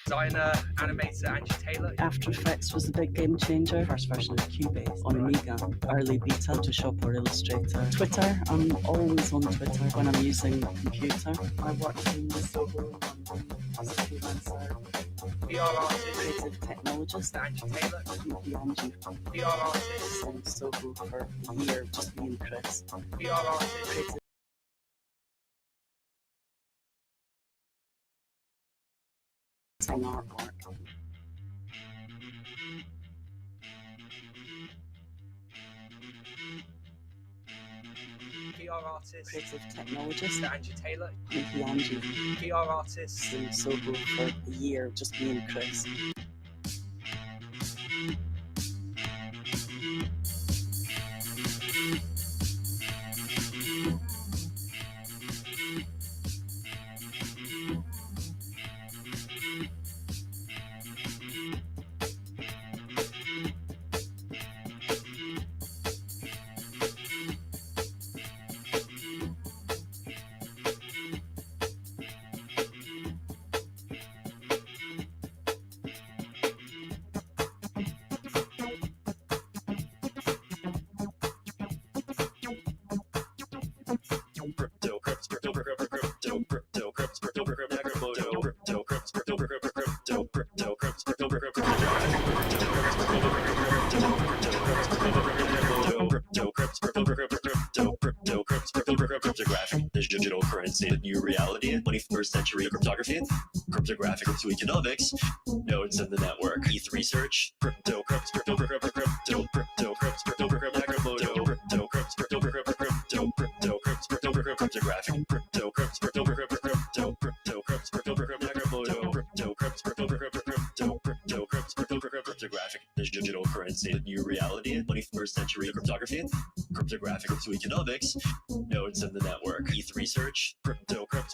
designer, animator Angie Taylor. After Effects was the big game changer. First version of Cubase on Amiga. Early beta, Photoshop or Illustrator. Twitter, I'm always on Twitter when I'm using the computer. I worked in Soho, as a freelancer. VR artist, Creative technologist. Angie Taylor. Angie. VR artist, On Soho for a year, just me and Chris. VR artist, Creative artwork. VR artist, Creative technologist. Angie Taylor. Angie. VR artist, In Soho for a year, just me and Chris. Cryptographic, digital currency, the new reality, 21st century cryptography, cryptographic to economics, nodes in the network, ETH research, cryptographic, digital currency, the new reality, 21st century cryptography, cryptographic to economics, nodes in the network, ETH research, cryptographic.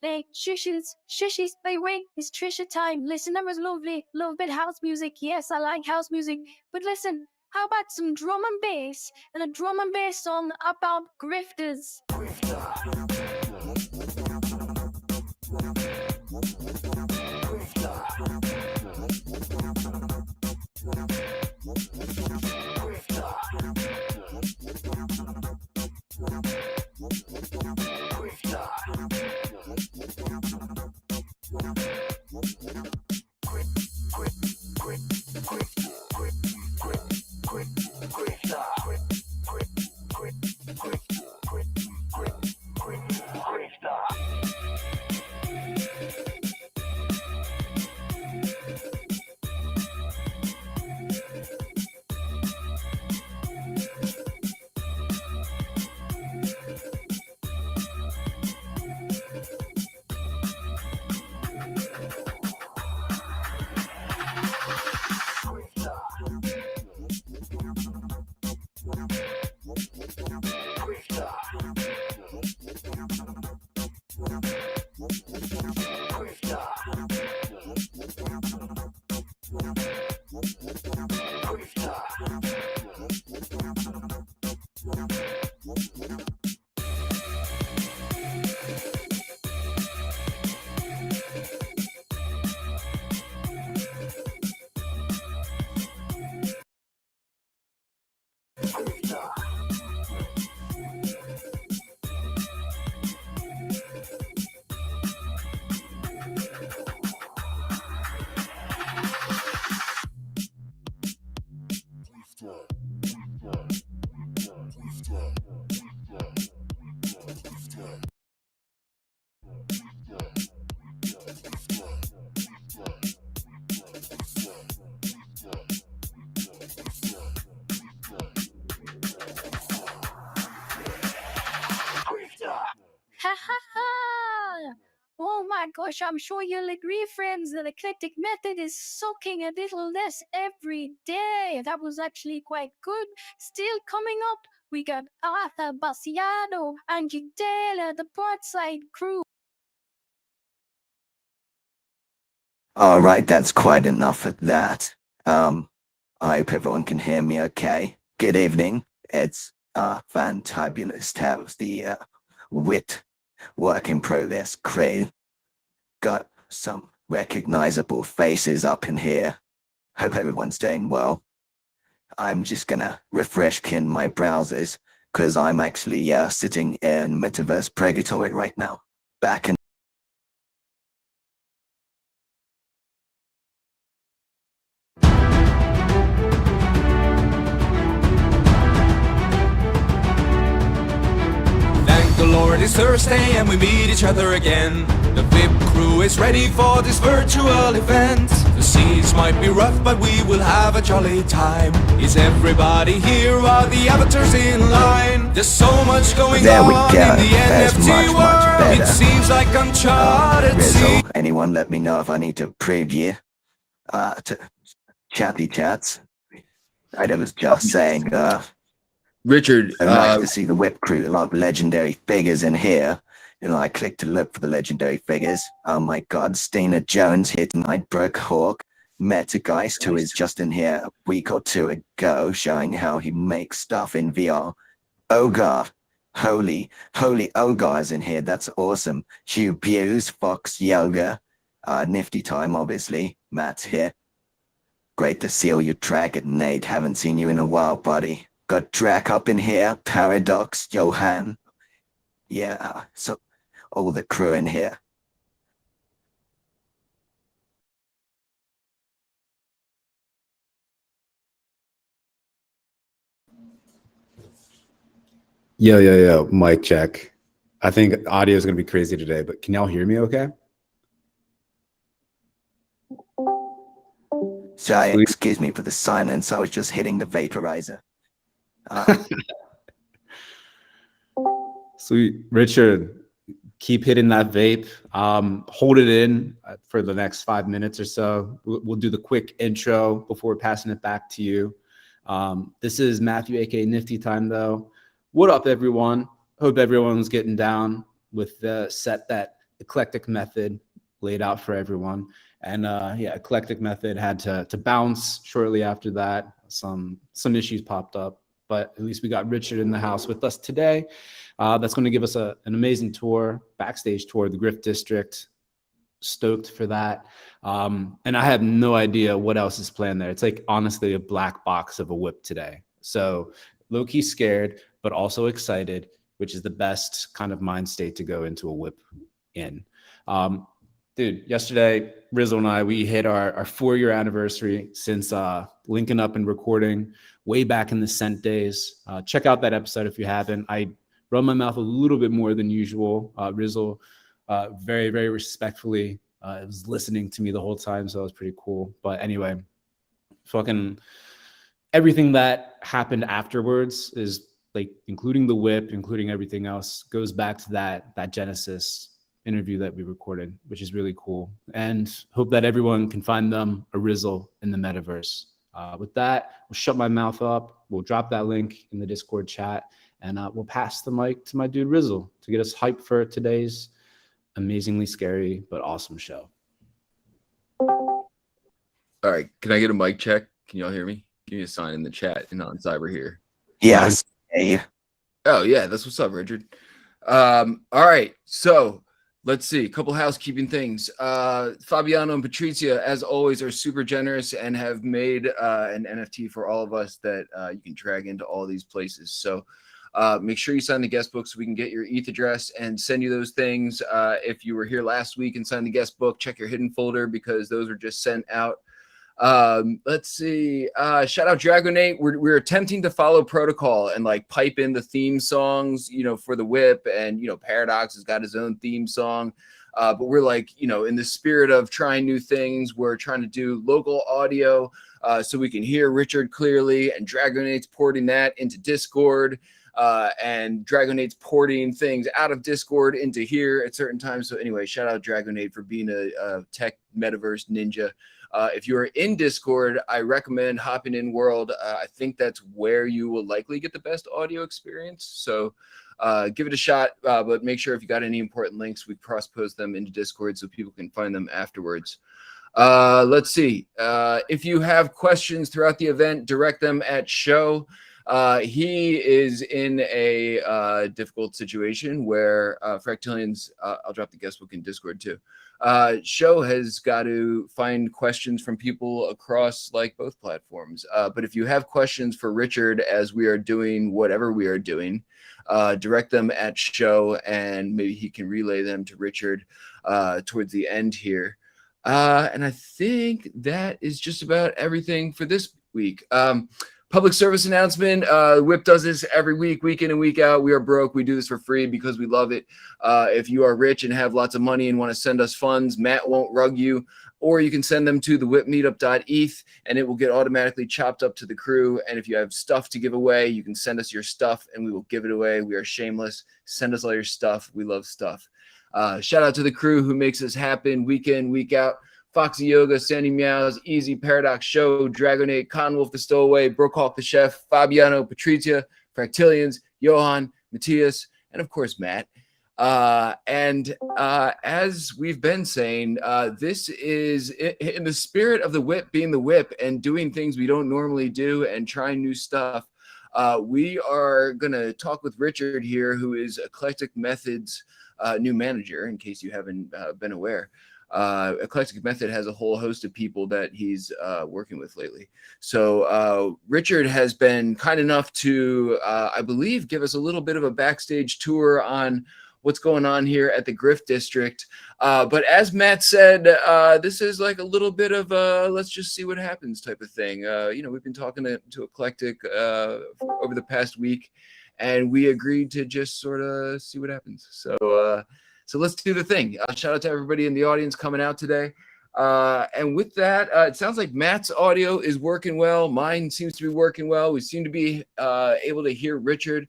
Hey, shushes, by wait, it's Trisha time. Listen, that was lovely. Love bit house music. Yes, I like house music. But listen, how about some drum and bass? And a drum and bass song about grifters. Ha ha ha! Oh my gosh, I'm sure you'll agree, friends, that eclectic method is sucking a little less every day. That was actually quite good. Still coming up, we got Arthur Bassiano, Angie Taylor, the Portside crew. All right, that's quite enough of that. I hope everyone can hear me okay. Good evening. It's fantabulous to have the WIT work in progress crew. Got some recognizable faces up in here. Hope everyone's doing well. I'm just gonna refresh my browsers because I'm actually sitting in Metaverse Purgatory right now. Back in Thank the Lord it's Thursday and we meet each other again. The WIP crew is ready for this virtual event. The seas might be rough but we will have a jolly time. Is everybody here? Are the avatars in line? There's so much going There we on go. in the That's NFT much world. better. It seems like uncharted sea. Rizzo, anyone let me know if I need to preview to chatty chats. I was just saying, Richard, I'd like to see the WIP crew, a lot of legendary figures in here. You know, I clicked to look for the legendary figures. Oh my god, Stina Jones here tonight, Brooke Hawk, Metageist, who is just in here a week or two ago, showing how he makes stuff in VR. Ogar, holy Ogar is in here, that's awesome. Hugh Buse, Fox Yoga, Nifty Time, obviously. Matt's here. Great to see all you Dragon Nate, haven't seen you in a while, buddy. Got Drac up in here, Paradox, Johan. Yeah, so all the crew in here. Yo, mic check. I think audio is going to be crazy today, but can y'all hear me okay? Sorry, Sweet. excuse me for the silence. I was just hitting the vaporizer. Sweet. Richard, keep hitting that vape. Hold it in for the next 5 minutes or so. We'll do the quick intro before passing it back to you. This is Matthew, aka Nifty Time, though. What up, everyone? Hope everyone's getting down with the set that eclectic method laid out for everyone. And yeah, eclectic method had to bounce shortly after that. Some issues popped up, but at least we got Richard in the house with us today. That's going to give us an amazing tour, backstage tour of the Grift District. Stoked for that. And I have no idea what else is planned there. It's like honestly a black box of a WIP today. So low-key scared, but also excited, which is the best kind of mind state to go into a WIP in. Dude, yesterday, Rizzle and I, we hit our 4-year anniversary since linking up and recording way back in the Scent days. Check out that episode if you haven't. I run my mouth a little bit more than usual. Rizzle, very, very respectfully, was listening to me the whole time, so it was pretty cool. But anyway, fucking everything that happened afterwards is like, including the WIP, including everything else, goes back to that Genesis interview that we recorded, which is really cool. And hope that everyone can find them a Rizzle in the metaverse. With that, we'll shut my mouth up. We'll drop that link in the Discord chat, and we'll pass the mic to my dude Rizzle to get us hyped for today's amazingly scary but awesome show. All right, can I get a mic check? Can y'all hear me? Give me a sign in the chat and on Cyber here. Yes. Hey. Oh yeah, that's what's up, Richard. All right, so let's see, a couple housekeeping things. Fabiano and Patricia, as always, are super generous and have made an NFT for all of us that you can drag into all these places. So make sure you sign the guest book so we can get your ETH address and send you those things. If you were here last week and signed the guest book, check your hidden folder because those were just sent out. Let's see. Shout out Dragonate. We're attempting to follow protocol and like pipe in the theme songs, you know, for the WIP, and you know, Paradox has got his own theme song. But we're like, you know, in the spirit of trying new things, we're trying to do local audio so we can hear Richard clearly, and Dragonate's porting that into Discord. And Dragonate's porting things out of Discord into here at certain times. So anyway, shout out Dragonate for being a tech metaverse ninja. If you are in Discord, I recommend hopping in World. I think that's where you will likely get the best audio experience. So give it a shot, but make sure if you got any important links, we cross-post them into Discord so people can find them afterwards. Let's see. If you have questions throughout the event, direct them at Show. He is in a difficult situation where Fractalians, I'll drop the guest book in Discord too. Show has got to find questions from people across like both platforms. But if you have questions for Richard as we are doing whatever we are doing, direct them at Show and maybe he can relay them to Richard towards the end here. And I think that is just about everything for this week. Public service announcement. WIP does this every week, week in and week out. We are broke. We do this for free because we love it. If you are rich and have lots of money and want to send us funds, Matt won't rug you, or you can send them to the WIPmeetup.eth and it will get automatically chopped up to the crew. And if you have stuff to give away, you can send us your stuff and we will give it away. We are shameless. Send us all your stuff. We love stuff. Shout out to the crew who makes this happen week in, week out. Foxy Yoga, Sandy Meows, Easy, Paradox Show, Dragonate, Conwolf the Stowaway, Brookhawk the Chef, Fabiano, Patricia, Fractalians, Johan, Matthias, and of course, Matt. As we've been saying, this is in the spirit of the WIP being the WIP and doing things we don't normally do and trying new stuff. We are going to talk with Richard here, who is Eclectic Methods' new manager, in case you haven't been aware. Eclectic Method has a whole host of people that he's working with lately. So Richard has been kind enough to, I believe, give us a little bit of a backstage tour on what's going on here at the Grift District. But as Matt said, this is like a little bit of a let's just see what happens type of thing. You know, we've been talking to Eclectic over the past week, and we agreed to just sort of see what happens. So let's do the thing. Shout out to everybody in the audience coming out today. And with that, it sounds like Matt's audio is working well. Mine seems to be working well. We seem to be able to hear Richard.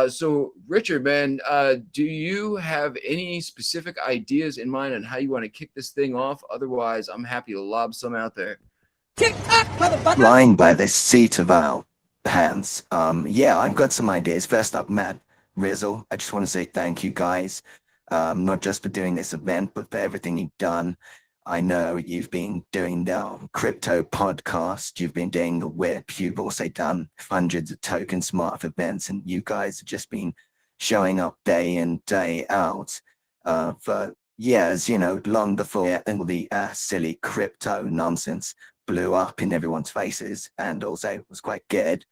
So Richard, man, do you have any specific ideas in mind on how you want to kick this thing off? Otherwise, I'm happy to lob some out there. Lying by the seat of our pants. Yeah, I've got some ideas. First up, Matt, Rizzle, I just want to say thank you, guys. not just for doing this event, but for everything you've done. I know you've been doing the crypto podcast, you've been doing the WIP, you've also done hundreds of token smart events, and you guys have just been showing up day in, day out for years, long before all the silly crypto nonsense blew up in everyone's faces, and also was quite good.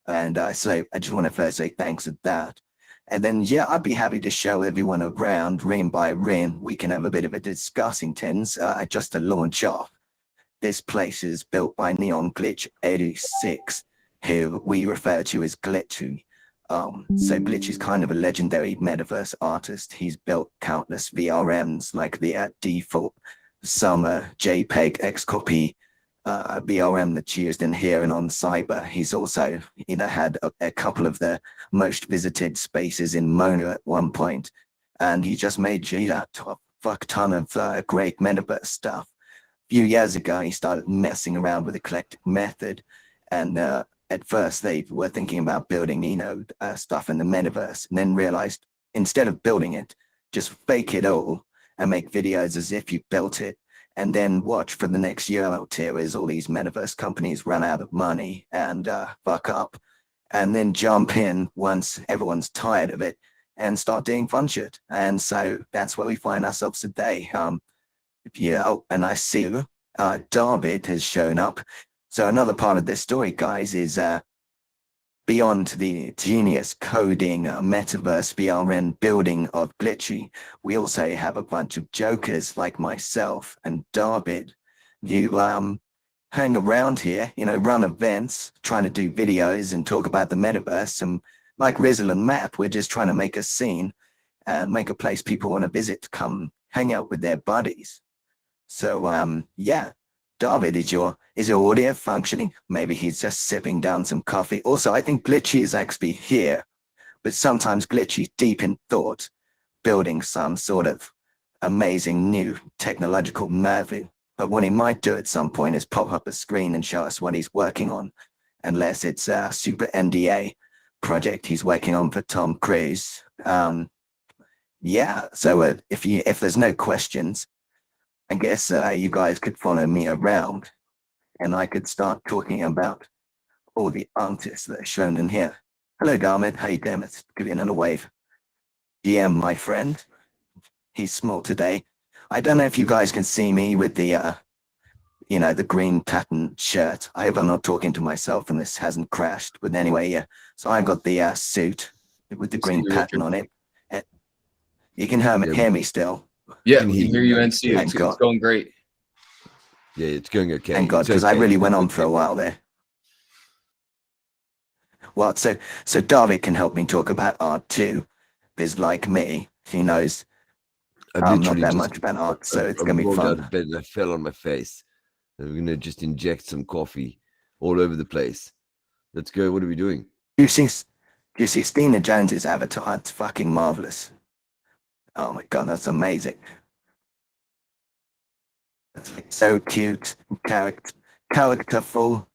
And so I just want to first say thanks for that. And then, yeah, I'd be happy to show everyone around rim by rim. We can have a bit of a discussing tins just to launch off. This place is built by Neon Glitch 86, who we refer to as Glitchy. So Glitch is kind of a legendary metaverse artist. He's built countless VRMs like the default Summer JPEG Xcopy VRM that's used in here and on Cyber. He's also had a couple of the most visited spaces in Mona at one point, and he just made a fuck ton of great metaverse stuff. A few years ago, he started messing around with eclectic method, and at first they were thinking about building stuff in the metaverse, and then realized instead of building it, just fake it all and make videos as if you built it, and then watch for the next year or two as all these metaverse companies run out of money and fuck up, and then jump in once everyone's tired of it and start doing fun shit. And so that's where we find ourselves today. And I see David has shown up. So another part of this story, guys, is beyond the genius coding metaverse VRN building of Glitchy, we also have a bunch of jokers like myself and David. You hang around here, run events, trying to do videos and talk about the metaverse. And like Rizzle and Map, we're just trying to make a scene and make a place people want to visit to come hang out with their buddies. So yeah. David, is your audio functioning? Maybe he's just sipping down some coffee. Also, I think Glitchy is actually here, but sometimes Glitchy's deep in thought, building some sort of amazing new technological marvel. But what he might do at some point is pop up a screen and show us what he's working on, unless it's a super NDA project he's working on for Tom Cruise. Yeah, so if there's no questions, I guess you guys could follow me around and I could start talking about all the artists that are shown in here. Hello, Garmin. How you doing? Let's give you another wave. GM, my friend. He's small today. I don't know if you guys can see me with the, the green pattern shirt. I hope I'm not talking to myself and this hasn't crashed. But anyway, yeah. So I got the suit with the green pattern on it. You can hear me still. Yeah, we can hear you and see you. It's going great. Yeah, it's going okay. Thank God, because I really went on for a while there. Well, so David can help me talk about art too, because like me, he knows I'm not that much about art, so it's going to be fun. I fell on my face. And we're going to just inject some coffee all over the place. Let's go. What are we doing? Do you see Stina Jones's avatar? It's fucking marvelous. Oh my God, that's amazing. That's so cute, characterful,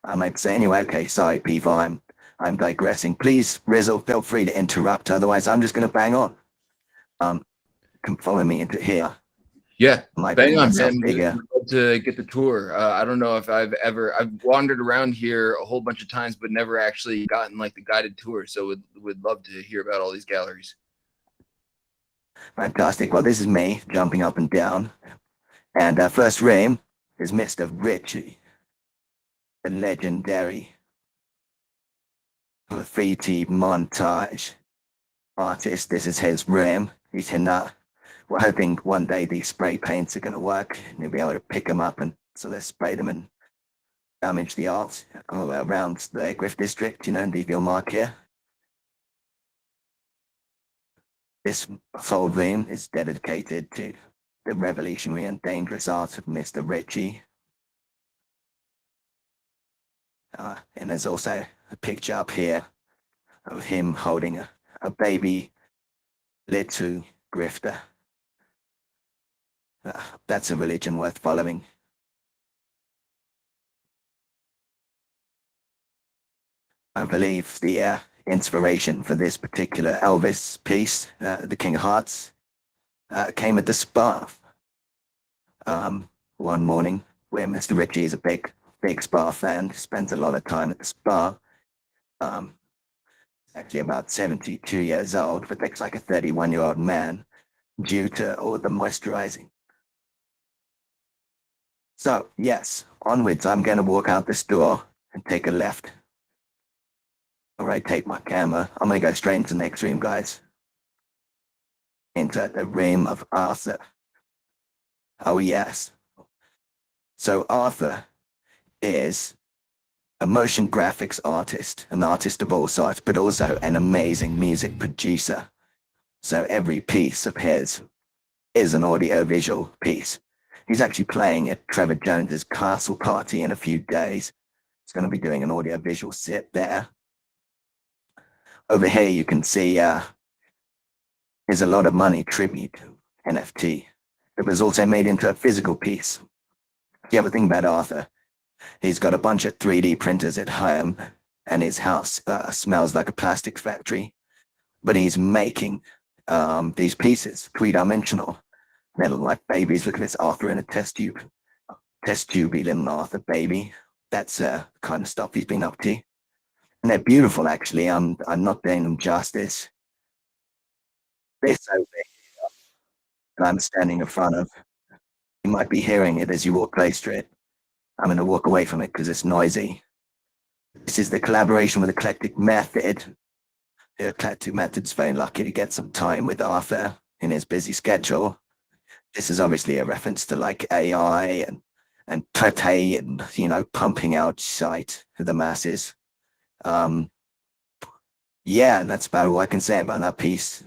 I might say. Anyway, okay, sorry, Beaver, I'm digressing. Please, Rizzle, feel free to interrupt, otherwise I'm just going to bang on. Can follow me into here. Yeah, bang on, man. We'd love to get the tour. I don't know if I've wandered around here a whole bunch of times, but never actually gotten like the guided tour. So would love to hear about all these galleries. Fantastic. Well, this is me jumping up and down. And first room is Mr. Richie, the legendary graffiti montage artist. This is his room. He's in that. We're hoping one day these spray paints are going to work and you'll be able to pick them up and so let's spray them and damage the art all around the Grift district, and leave your mark here. This whole room is dedicated to the revolutionary and dangerous art of Mr. Richie. And there's also a picture up here of him holding a baby little grifter. That's a religion worth following. I believe the inspiration for this particular Elvis piece, the King of Hearts, came at the spa one morning, where Mr. Richie is a big spa fan, spends a lot of time at the spa. Actually about 72 years old, but looks like a 31-year-old man due to all the moisturizing. So, yes, onwards, I'm going to walk out this door and take a left. All right, take my camera. I'm going to go straight into the next room, guys. Into the room of Arthur. Oh, yes. So Arthur is a motion graphics artist, an artist of all sorts, but also an amazing music producer. So every piece of his is an audio-visual piece. He's actually playing at Trevor Jones's castle party in a few days. He's going to be doing an audio-visual set there. Over here, you can see there's a lot of money tribute NFT. It was also made into a physical piece. The other thing about Arthur, he's got a bunch of 3D printers at home, and his house smells like a plastics factory. But he's making these pieces, three-dimensional. They look like babies. Look at this Arthur in a test tube. Test tubey little Arthur baby. That's the kind of stuff he's been up to. And they're beautiful, actually. I'm not doing them justice. They're so big. And I'm standing in front of. You might be hearing it as you walk close to it. I'm going to walk away from it because it's noisy. This is the collaboration with Eclectic Method. The Eclectic Method's very lucky to get some time with Arthur in his busy schedule. This is obviously a reference to like AI and Tate and, you know, pumping out sight to the masses. Yeah, that's about all I can say about that piece.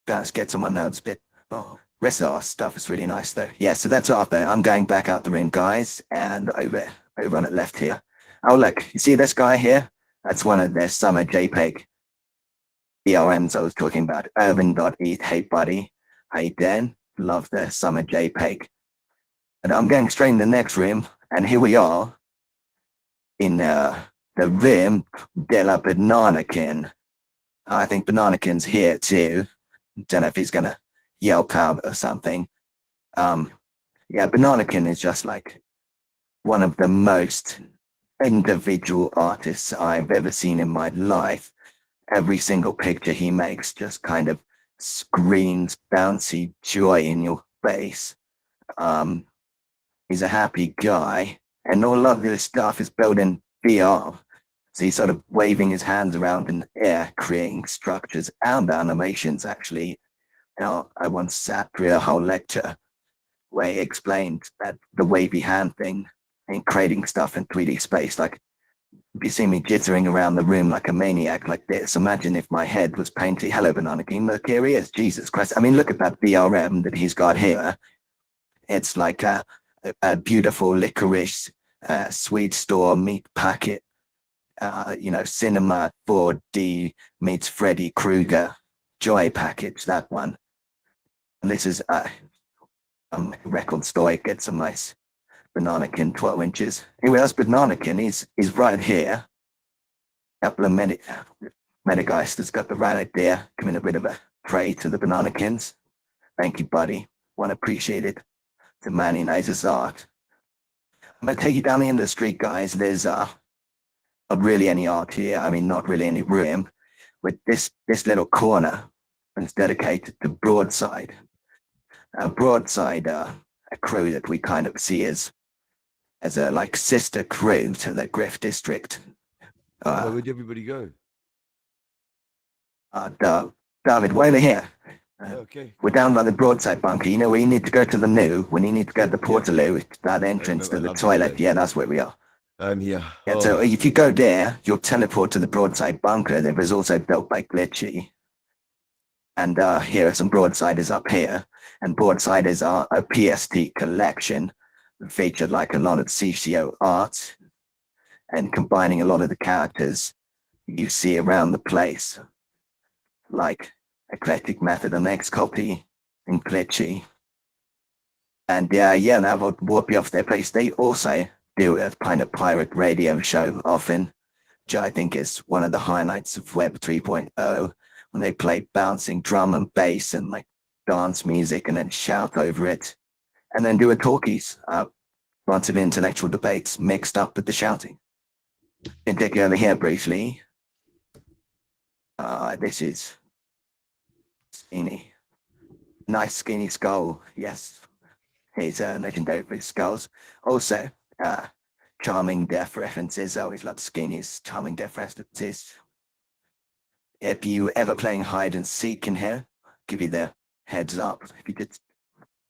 Let's get to my notes a bit. Oh, rest of our stuff is really nice though. Yeah, so that's Arthur. I'm going back out the room, guys, and over on the left here. Oh, look, you see this guy here? That's one of their summer JPEG BRMs I was talking about. Urban.eth. Hey, buddy. How you doing? Love the summer JPEG. And I'm going straight in the next room, and here we are in the room de la Bananakin. I think Bananakin's here too. Don't know if he's gonna yelp out or something. Yeah, Bananakin is just like one of the most individual artists I've ever seen in my life. Every single picture he makes just kind of screams bouncy joy in your face. He's a happy guy, and all of this stuff is built in VR. So he's sort of waving his hands around in the air, creating structures and animations, actually. You know, I once sat through a whole lecture where he explained that the wavy hand thing and creating stuff in 3D space. Like, if you see me jittering around the room like a maniac like this, imagine if my head was painted. Hello, Banana King. Look, here he is. Jesus Christ. I mean, look at that VRM that he's got here. It's like a beautiful licorice sweet store meat packet. You know, Cinema 4D meets Freddy Krueger Joy package, that one. And this is record store. It gets some nice Bananakin 12 inches. Anyway, that's Bananakin. He's right here. Couple of Metageist has got the right idea, giving a bit of a tray to the Bananakins. Thank you, buddy. One appreciated. The man, he knows his art. I'm gonna take you down the end of the street, guys. There's not really any art here. I mean, not really any room. With this little corner, it's dedicated to Broadside. Broadside, a crew that we kind of see as a like sister crew to the Grift district. Where would everybody go? David, while they're here, Okay. we're down by the Broadside bunker. You know where you need to go to the new, when you need to go to the Portaloo, that entrance to the toilet. Yeah, that's where we are. I'm here. Yeah, so if you go there, you'll teleport to the Broadside bunker that was also built by Glitchy. And here are some Broadsiders up here. And Broadsiders are a PST collection that featured like a lot of CCO art and combining a lot of the characters you see around the place, like Eclectic Method and X-Copy and Glitchy. And yeah, that would warp you off their place. They also do a kind of pirate radio show often, which I think is one of the highlights of Web 3.0, when they play bouncing drum and bass and like dance music and then shout over it, and then do a talkies. Lots of intellectual debates mixed up with the shouting. And take you over here briefly. This is Skinny. Nice skinny skull. Yes, he's legendary for his skulls. Also, charming deaf references. I always love Skinny's charming deaf references. If you ever playing hide and seek in here, give you the heads up. If you just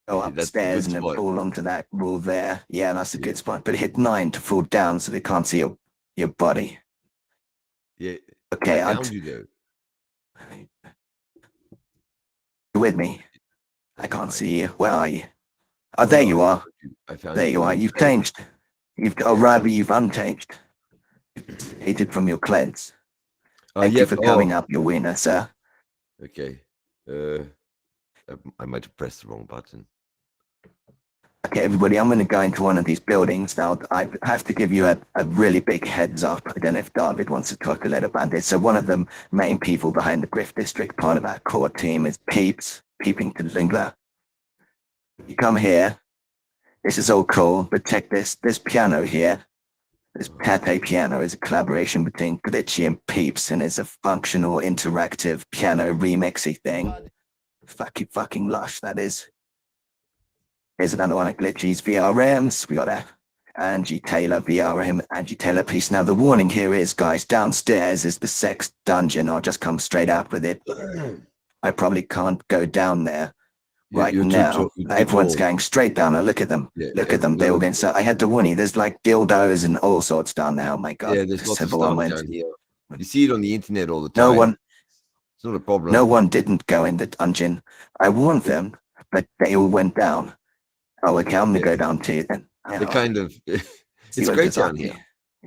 go Yeah, that's a upstairs good and then spot. fall onto that wall there, yeah, that's a good spot. But hit 9 to fall down so they can't see your body. Yeah. Okay, I I'm found you though. you with me. I can't see you. Where are you? Oh, there you are. I found There you are. You've changed. Or rather, you've unchanged. You've hated from your cleanse. Thank you for covering up your wiener, sir. Okay. I might have pressed the wrong button. Okay, everybody, I'm going to go into one of these buildings. Now, I have to give you a really big heads up. I don't know if David wants to talk a little about this. So one of the main people behind the Grift District, part of our core team, is Peeping to Lingler. You come here. This is all cool, but check this. This piano here, this Pate piano is a collaboration between Glitchy and Peeps, and it's a functional, interactive piano remixy thing. Fucking lush, that is. Here's another one of Glitchy's VRMs. We got a Angie Taylor VRM, Angie Taylor piece. Now, the warning here is, guys, downstairs is the sex dungeon. I'll just come straight out with it. I probably can't go down there right now. Everyone's going straight down. Now, look at them. Yeah, Look at them building. So I had to warn you, there's like dildos and all sorts down there. Oh my God. Yeah, there's lots of Everyone stuff went. down here. You see it on the internet all the time. No one, It's not a problem. no one didn't go in the dungeon. I warned them, but they all went down. Oh, okay, I'm gonna go down too then. The kind of it's what great it's like. down here.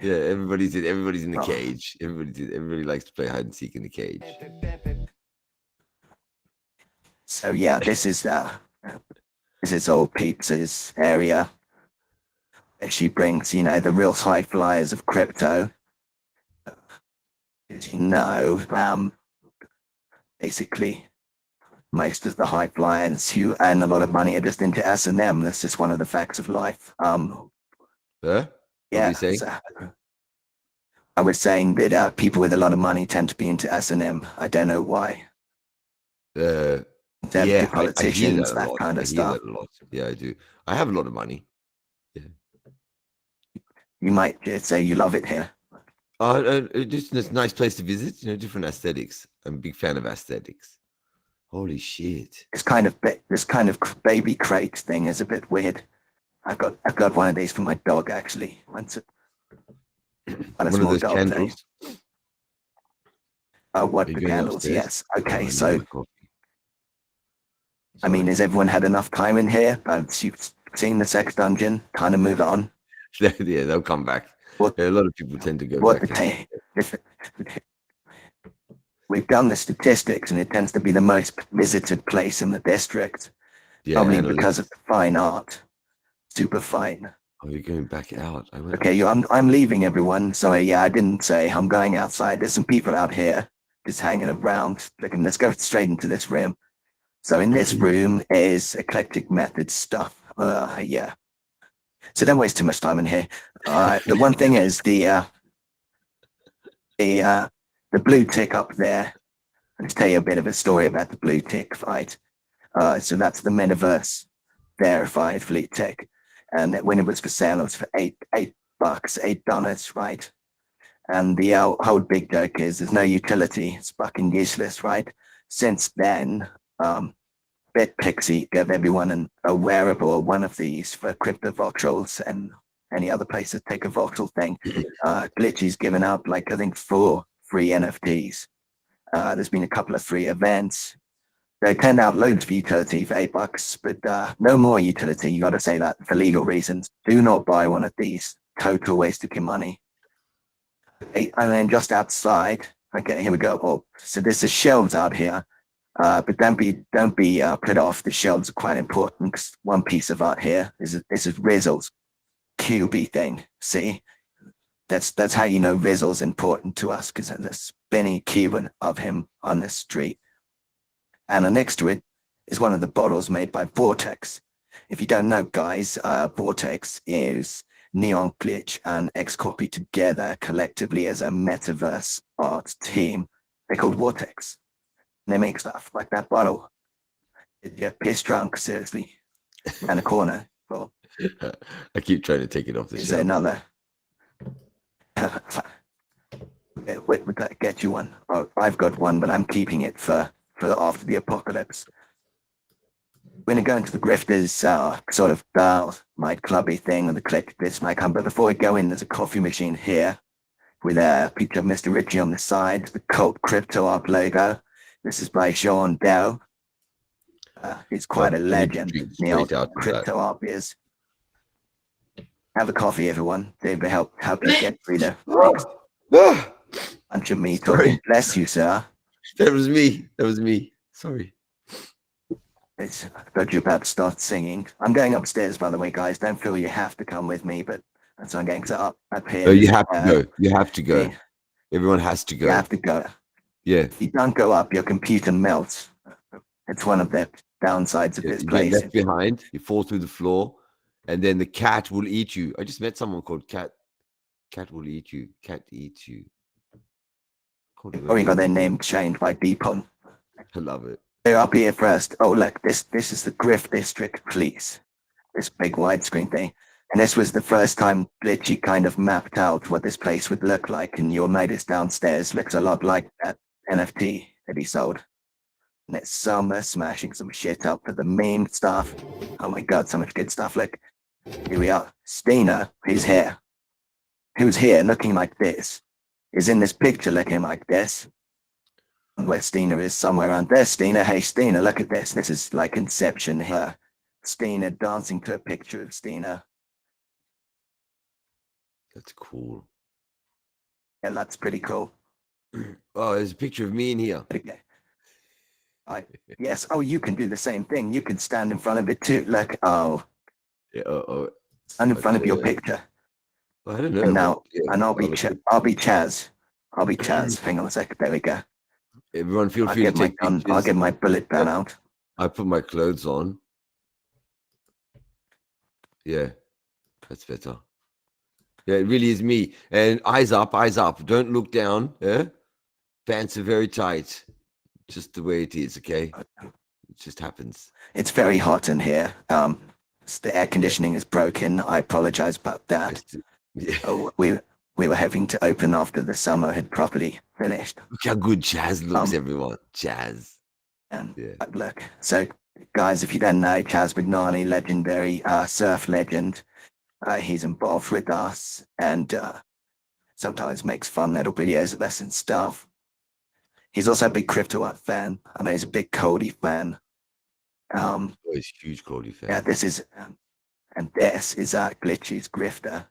Yeah, everybody's in the Oh. cage. Everybody likes to play hide and seek in the cage. So yeah, this is old Peeps' area. She brings, the real high flyers of crypto. As you know, basically, most of the high flyers who earn a lot of money are just into S&M. That's just one of the facts of life. Huh? What Yeah. are you saying? So, I was saying that people with a lot of money tend to be into S&M. I don't know why. Yeah, Politicians, I that hear kind of I hear stuff. that a lot. Yeah, I do. I have a lot of money. You might just say you love it here. Just a nice place to visit. Different aesthetics. I'm a big fan of aesthetics. Holy shit! This kind of baby crate thing is a bit weird. I've got one of these for my dog actually. One of those candles. What Are you the going candles? upstairs? Yes. Okay. I need So my coffee. I mean, has everyone had enough time in here? You've seen the sex dungeon. Kind of move on. Yeah, they'll come back. What- Yeah, a lot of people tend to go What back. We've done the statistics, and it tends to be the most visited place in the district. Yeah, Probably analytics. because of the fine art. Super fine. Oh, you're going back out. I went Okay, I'm leaving, everyone. Sorry, yeah, I didn't say I'm going outside. There's some people out here just hanging around. Let's go straight into this room. So in this room is eclectic method stuff. Yeah. So don't waste too much time in here. The one thing is the blue tick up there. Let's tell you a bit of a story about the blue tick, right? So that's the Metaverse verified blue tick. And when it was for sale, it was for $8, right? And the whole big joke is there's no utility. It's fucking useless, right? Since then, BitPixie gave everyone a wearable, one of these for crypto voxels and any other place to take a voxel thing. Glitchy's given out, I think 4 free NFTs. There's been a couple of free events. They turned out loads of utility for $8, but no more utility. You got to say that for legal reasons. Do not buy one of these. Total waste of your money. Okay, and then just outside. Okay, here we go. Oh, so there's the shelves out here, but don't be put off. The shelves are quite important because one piece of art here is Rizzle's QB thing. See, that's how you know Rizzle's important to us because there's a spinny cube of him on the street. And next to it is one of the bottles made by Vortex. If you don't know, guys, Vortex is Neon Glitch and Xcopy together collectively as a Metaverse art team. They're called Vortex. And they make stuff like that bottle. You're piss drunk, seriously. And a corner. Well, I keep trying to take it off the is shelf. another. Would that get you one? Oh, I've got one, but I'm keeping it for after the apocalypse. We're going to go into the Grifters sort of nightclubby thing and the collective bits nightclub. But before we go in, there's a coffee machine here with a picture of Mr. Ritchie on the side, the cult crypto art logo. This is by Sean Dell. He's quite a legend in the old crypto art biz. Have a coffee, everyone. They will help you get through the bunch of me talking. Bless you, sir. That was me. That was me. Sorry. I thought you were about to start singing. I'm going upstairs, by the way, guys. Don't feel you have to come with me, but that's what I'm going to up here. Oh, you have to go. You have to go. Everyone has to go. You have to go. Yeah. If you don't go up, your computer melts. It's one of the downsides of this You place. get left behind. You fall through the floor, and then the cat will eat you. I just met someone called Cat. Cat will eat you. Cat eats you. Or you got their name changed by Deepon. I love it. They're up here first. Oh, look, this is the Grift District Police. This big widescreen thing. And this was the first time Glitchy kind of mapped out what this place would look like. And you'll notice downstairs looks a lot like that NFT that he sold. And it's Summer smashing some shit up for the meme stuff. Oh my god, so much good stuff. Look, here we are. Stina, who's here looking like this, is in this picture looking like this. Where Stina is, somewhere around there. Stina, hey Stina, look at this. This is like Inception here. Stina dancing to a picture of Stina. That's cool. Yeah, that's pretty cool. Oh, there's a picture of me in here. Okay. Yes. Oh, you can do the same thing. You can stand in front of it too. Look. Oh. Yeah. Stand in front of your picture. I don't know. And now, Yeah, and I'll be Chaz. I'll be Chaz. Hang on a second. There we go. Everyone, feel free to take pictures. I'll get my bullet gun out. I put my clothes on. Yeah, that's better. Yeah, it really is me. And eyes up, eyes up. Don't look down. Yeah, pants are very tight. Just the way it is. Okay, it just happens. It's very hot in here. The air conditioning is broken. I apologize about that. Yeah. Oh, we were having to open after the summer had properly finished. Look how good Chaz looks, everyone. Chaz. And Yeah. look, so guys, if you don't know, Chaz Magnani, legendary surf legend, he's involved with us and sometimes makes fun little videos of us and stuff. He's also a big crypto art fan. I know he's a big Cody fan. Oh, he's a huge Cody fan. Yeah, this is Glitchy's Grifter.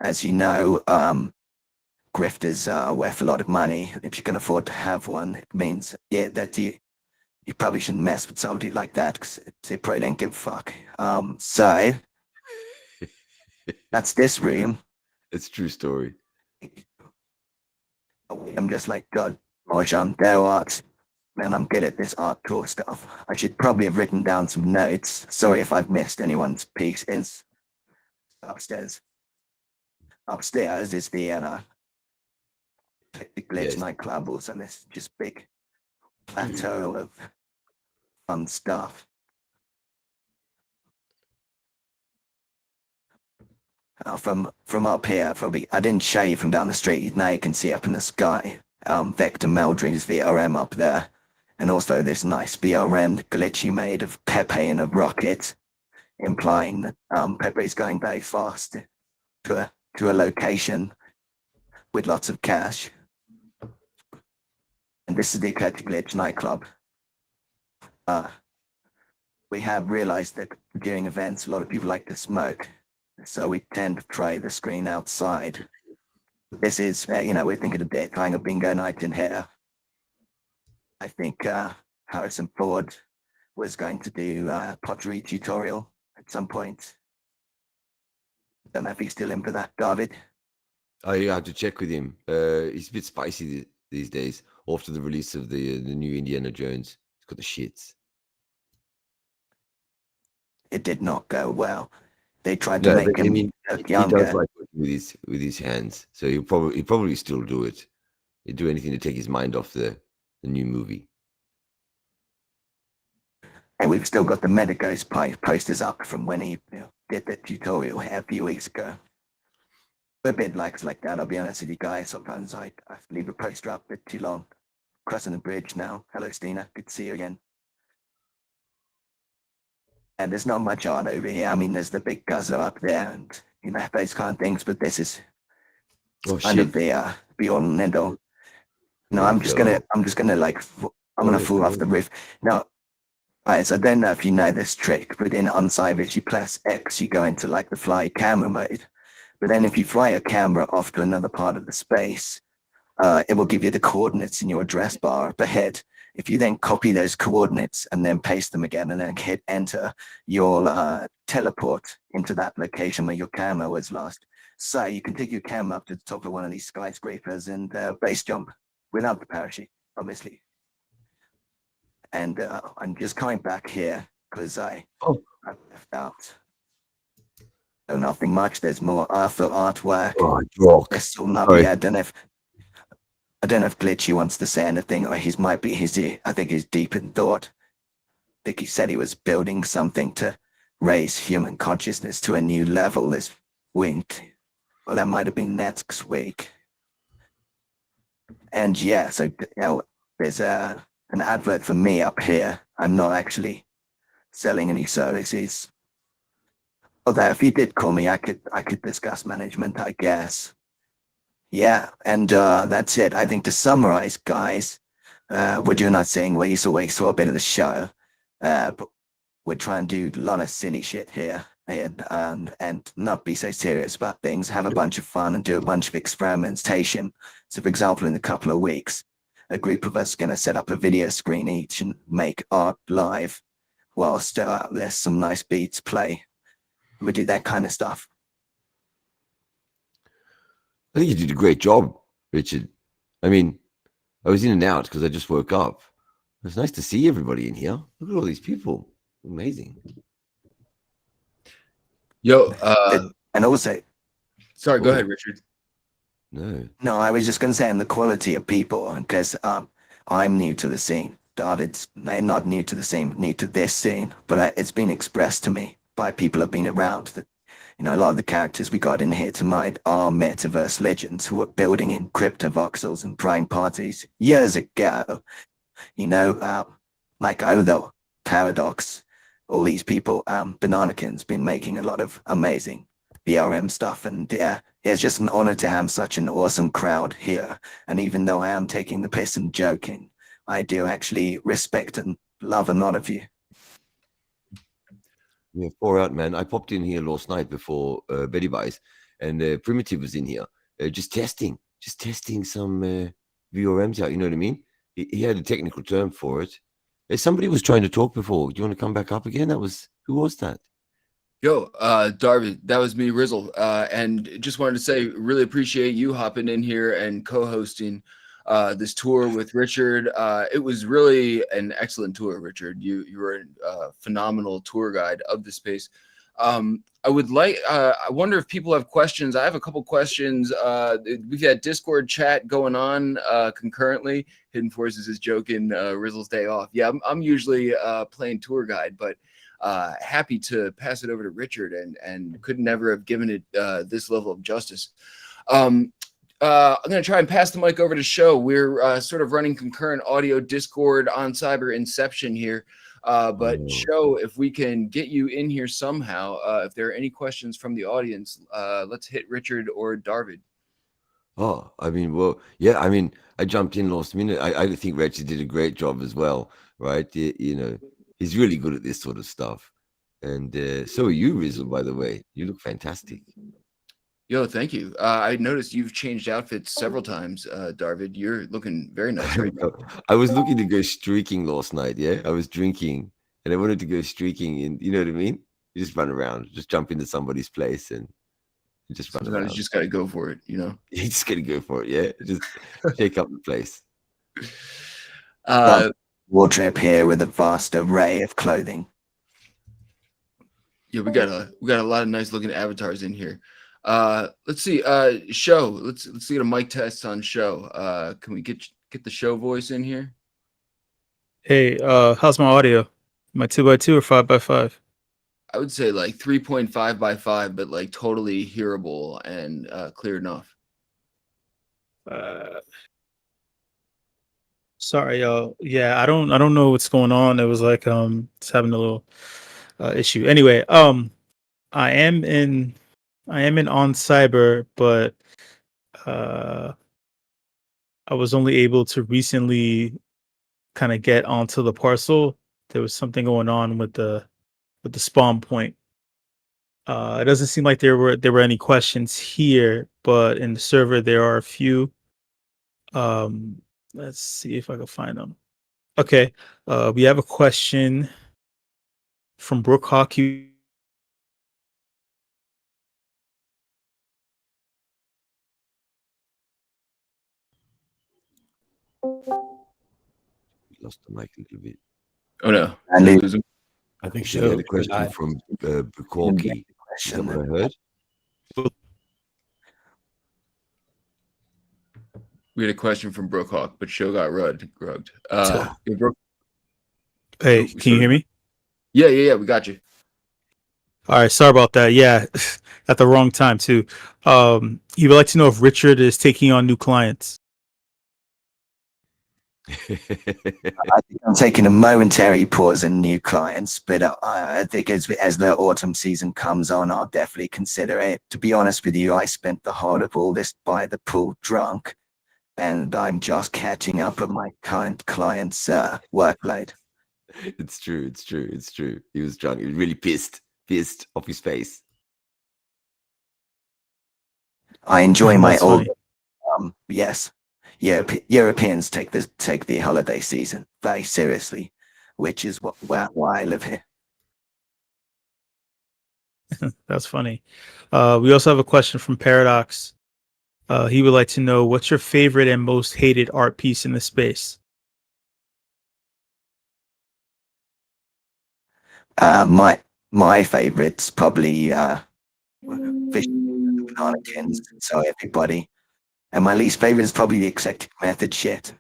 As you know, Grifters are worth a lot of money. If you can afford to have one, it means that you probably shouldn't mess with somebody like that because they probably don't give a fuck. So that's this room. It's a true story. I'm just like, God, Mojam, their art. Man, I'm good at this art tour stuff. I should probably have written down some notes. Sorry if I've missed anyone's pieces. Upstairs. Upstairs is the Glitch nightclub, also this just big plateau of fun stuff. From up here, probably I didn't show you from down the street. Now you can see up in the sky. Vector Meldring's VRM up there, and also this nice VRM Glitchy made of Pepe and a rocket, implying that Pepe is going very fast to a location with lots of cash. And this is the Eclectic Glitch nightclub. We have realized that during events, a lot of people like to smoke. So we tend to try the screen outside. This is, we're thinking of trying a bingo night in here. I think Harrison Ford was going to do a pottery tutorial at some point. Don't know if he's still in for that, David. Oh, you have to check with him. He's a bit spicy these days after the release of the new Indiana Jones. He's got the shits. it did not go well. They tried to No, make but I him mean, look he does younger. like working with his hands, so he'll probably still do it. He'd do anything to take his mind off the new movie. And we've still got the Metaverse posters up from when he did the tutorial a few weeks ago. We're a bit like that, I'll be honest with you guys. Sometimes I leave a poster up a bit too long. Crossing the bridge now. Hello, Stina. Good to see you again. And there's not much art over here. I mean, there's the big guzzler up there and, those kind of things, but this is kind of the be all and end all. No, I'm just gonna fall off the roof. Now, guys, I don't know if you know this trick, but in Unsighted, you press X, you go into like the fly camera mode. But then if you fly a camera off to another part of the space, it will give you the coordinates in your address bar up ahead. If you then copy those coordinates and then paste them again and then hit enter, you'll teleport into that location where your camera was last. So you can take your camera up to the top of one of these skyscrapers and base jump without the parachute, obviously. And I'm just coming back here because I left out. So nothing much. There's more artwork. There's still nothing. I don't know if Glitchy wants to say anything, or I think he's deep in thought. I think he said he was building something to raise human consciousness to a new level this week. Well, that might have been next week. And yeah, so there's an advert for me up here. I'm not actually selling any services. Although if you did call me, I could discuss management, I guess. Yeah, and that's it. I think to summarize, guys, we're doing our thing. We saw a bit of the show, but we're trying to do a lot of silly shit here and not be so serious about things, have a bunch of fun and do a bunch of experimentation. So, for example, in a couple of weeks, a group of us are going to set up a video screen each and make art live whilst there's some nice beats play. We do that kind of stuff. I think you did a great job, Richard. I mean, I was in and out because I just woke up. It's nice to see everybody in here. Look at all these people. Amazing. Yo, and also, sorry, go ahead, Richard. No, I was just going to say, and the quality of people, because I'm new to the scene. David's not new to the scene, new to this scene, but it's been expressed to me by people who've been around that, a lot of the characters we got in here tonight are metaverse legends who were building in crypto voxels and prime parties years ago. Like Odo, Paradox, all these people, Bananakin's been making a lot of amazing BRM stuff, and yeah, it's just an honor to have such an awesome crowd here. And even though I am taking the piss and joking, I do actually respect and love a lot of you. Yeah, far out, man. I popped in here last night before Betty Buys, and Primitive was in here, just testing some VRMs out. You know what I mean? He had a technical term for it. Somebody was trying to talk before. Do you want to come back up again? Who was that? Yo, Darby, that was me, Rizzle. And just wanted to say, really appreciate you hopping in here and co-hosting this tour with Richard. It was really an excellent tour, Richard. You were a phenomenal tour guide of the space. I wonder if people have questions. I have a couple questions. We've got Discord chat going on concurrently. Hidden Forces is joking, Rizzle's day off. Yeah, I'm usually playing tour guide, but happy to pass it over to Richard and could never have given it this level of justice. I'm going to try and pass the mic over to Show. We're sort of running concurrent audio Discord on Cyber Inception here. But Show, if we can get you in here somehow, if there are any questions from the audience, let's hit Richard or Darvid. Oh, I mean, well, yeah, I mean, I jumped in last minute. I think Richard did a great job as well, right? He's really good at this sort of stuff. And so are you, Rizzle, by the way. You look fantastic. Yo, thank you. I noticed you've changed outfits several times, Darvid. You're looking very nice right now. I was looking to go streaking last night, yeah? I was drinking, and I wanted to go streaking, and you know what I mean? You just run around, just jump into somebody's place, and just run around. You just got to go for it, You just got to go for it, yeah? Just shake up the place. Wardrobe here with a vast array of clothing. Yeah, we got a lot of nice looking avatars in here. Let's see. Show. Let's get a mic test on show. Can we get the show voice in here? Hey, how's my audio? Am I 2x2 or 5x5? I would say like 3.5 by 5, but like totally hearable and clear enough. Sorry, y'all. Yeah, I don't know what's going on. It was like it's having a little issue. Anyway, I am in on cyber, but I was only able to recently kind of get onto the parcel. There was something going on with the spawn point. It doesn't seem like there were any questions here, but in the server there are a few. Let's see if I can find them. Okay, we have a question from Brooke Hawk. Lost the mic a little bit. Oh no. I think She had a question from Bukorki. Is that what I heard? We had a question from Brookhawk, but show got rugged. Hey, can you hear me? Yeah, we got you. All right, sorry about that. Yeah, at the wrong time too. He would like to know if Richard is taking on new clients. I think I'm taking a momentary pause in new clients, but I think as the autumn season comes on, I'll definitely consider it. To be honest with you, I spent the heart of all this by the pool drunk, and I'm just catching up on my current client's workload. It's true. He was drunk. He was really pissed off his face. I enjoy my That's old funny. yes. Europeans take the holiday season very seriously, which is why I live here. That's funny. We also have a question from Paradox. He would like to know, what's your favorite and most hated art piece in the space? My favorite's probably fish mannequins. So everybody. And my least favorite is probably the eclectic method shit.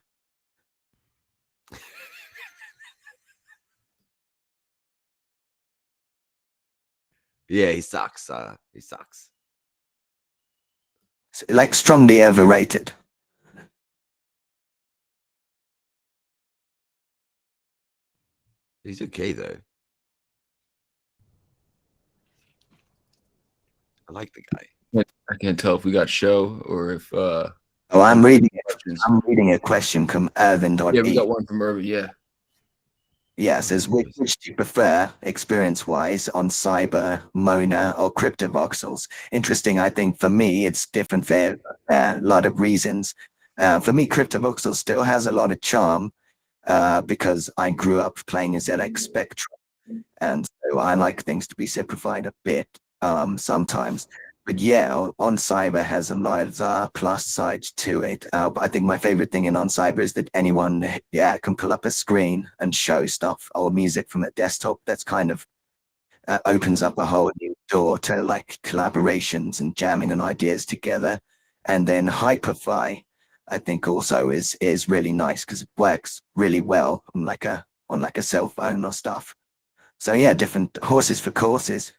Yeah, he sucks. He sucks. So, like strongly overrated. He's okay though. I like the guy. I can't tell if we got show or if I'm reading a question from Irvin. Yeah, we got one from Irvin, yeah. Yeah, says which do you prefer experience-wise on cyber, Mona, or cryptovoxels? Interesting. I think for me it's different for a lot of reasons. For me, cryptovoxels still has a lot of charm because I grew up playing a ZX Spectrum, and so I like things to be simplified a bit sometimes. But yeah, on cyber has a lot of plus sides to it. But I think my favorite thing in on cyber is that anyone can pull up a screen and show stuff or music from a desktop. That's kind of opens up a whole new door to like collaborations and jamming and ideas together. And then Hyperfy, I think also is really nice because it works really well on like a cell phone or stuff. So yeah, different horses for courses.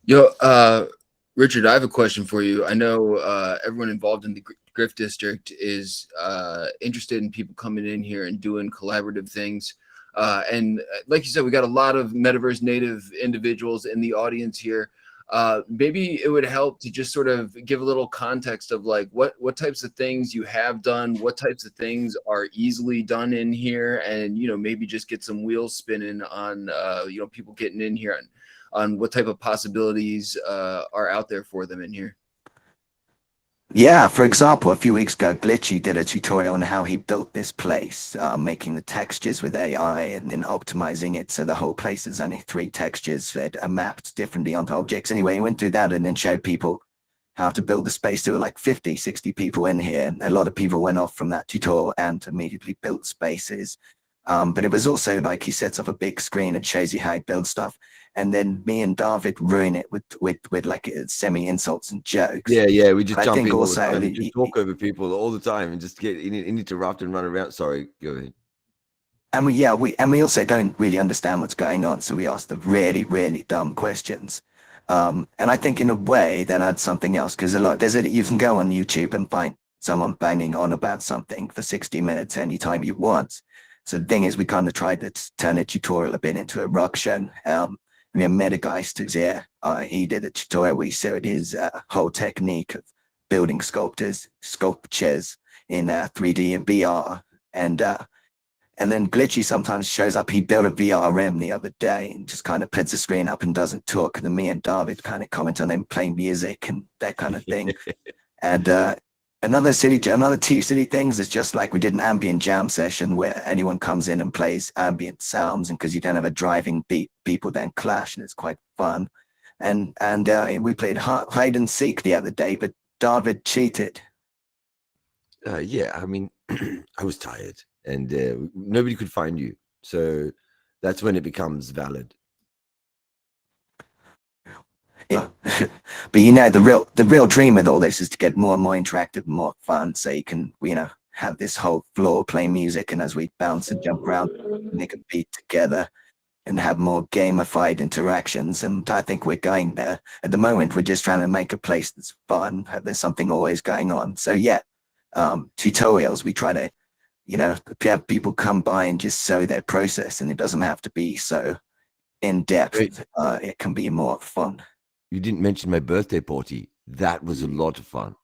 Yo, Richard, I have a question for you. I know everyone involved in the Grift district is interested in people coming in here and doing collaborative things. And like you said, we got a lot of Metaverse native individuals in the audience here. Maybe it would help to just sort of give a little context of like what types of things you have done, what types of things are easily done in here, and maybe just get some wheels spinning on people getting in here on what type of possibilities are out there for them in here. Yeah, for example, a few weeks ago, Glitchy did a tutorial on how he built this place, making the textures with AI and then optimizing it so the whole place is only 3 textures that are mapped differently onto objects. Anyway, he went through that and then showed people how to build the space. There were like 50, 60 people in here. A lot of people went off from that tutorial and immediately built spaces. But it was also like he sets up a big screen and shows you how he builds stuff. And then me and David ruin it with like semi insults and jokes. Yeah. We just But I jump think in all the also time. We just talk over people all the time and just get interrupted and run around. Sorry, go ahead. And we also don't really understand what's going on, so we ask the really, really dumb questions. And I think in a way that adds something else, because you can go on YouTube and find someone banging on about something for 60 minutes anytime you want. So the thing is, we kind of tried to turn a tutorial a bit into a rock show. We have Metageist who's here. He did a tutorial where he showed his whole technique of building sculptures in 3D and VR. And then Glitchy sometimes shows up. He built a VRM the other day and just kind of puts the screen up and doesn't talk. And then me and David kind of comment on him playing music and that kind of thing. And another two silly things is just like we did an ambient jam session where anyone comes in and plays ambient sounds, and because you don't have a driving beat, people then clash, and it's quite fun. And we played hide and seek the other day, but David cheated. Yeah, I mean, I was tired and nobody could find you. So that's when it becomes valid. Yeah. But the real dream with all this is to get more and more interactive, more fun, so you can, have this whole floor play music, and as we bounce and jump around, make a beat together and have more gamified interactions. And I think we're going there. At the moment, we're just trying to make a place that's fun. There's something always going on. So yeah, tutorials, we try to, have people come by and just show their process, and it doesn't have to be so in depth. It can be more fun. You didn't mention my birthday party. That was a lot of fun.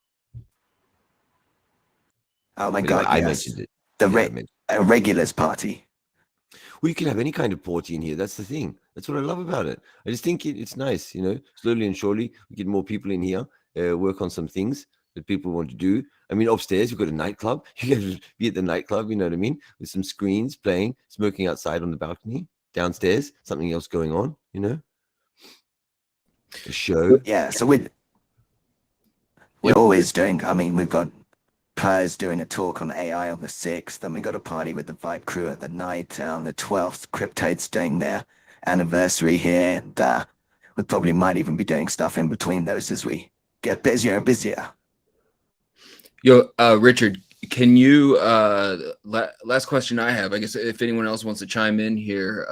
Oh my God, I yes. mentioned it. A regulars party. Well, you can have any kind of party in here. That's the thing. That's what I love about it. I just think it's nice, slowly and surely we get more people in here, work on some things that people want to do. I mean, upstairs, you've got a nightclub. You can be at the nightclub, you know what I mean? With some screens playing, smoking outside on the balcony. Downstairs, something else going on, a show. Yeah, so we're always doing, we've got Piers doing a talk on AI on the 6th, and we got a party with the Vibe crew at the night on the 12th. Cryptode's doing their anniversary here, and we probably might even be doing stuff in between those as we get busier and busier. Yo, Richard, can you, last question I have, I guess if anyone else wants to chime in here,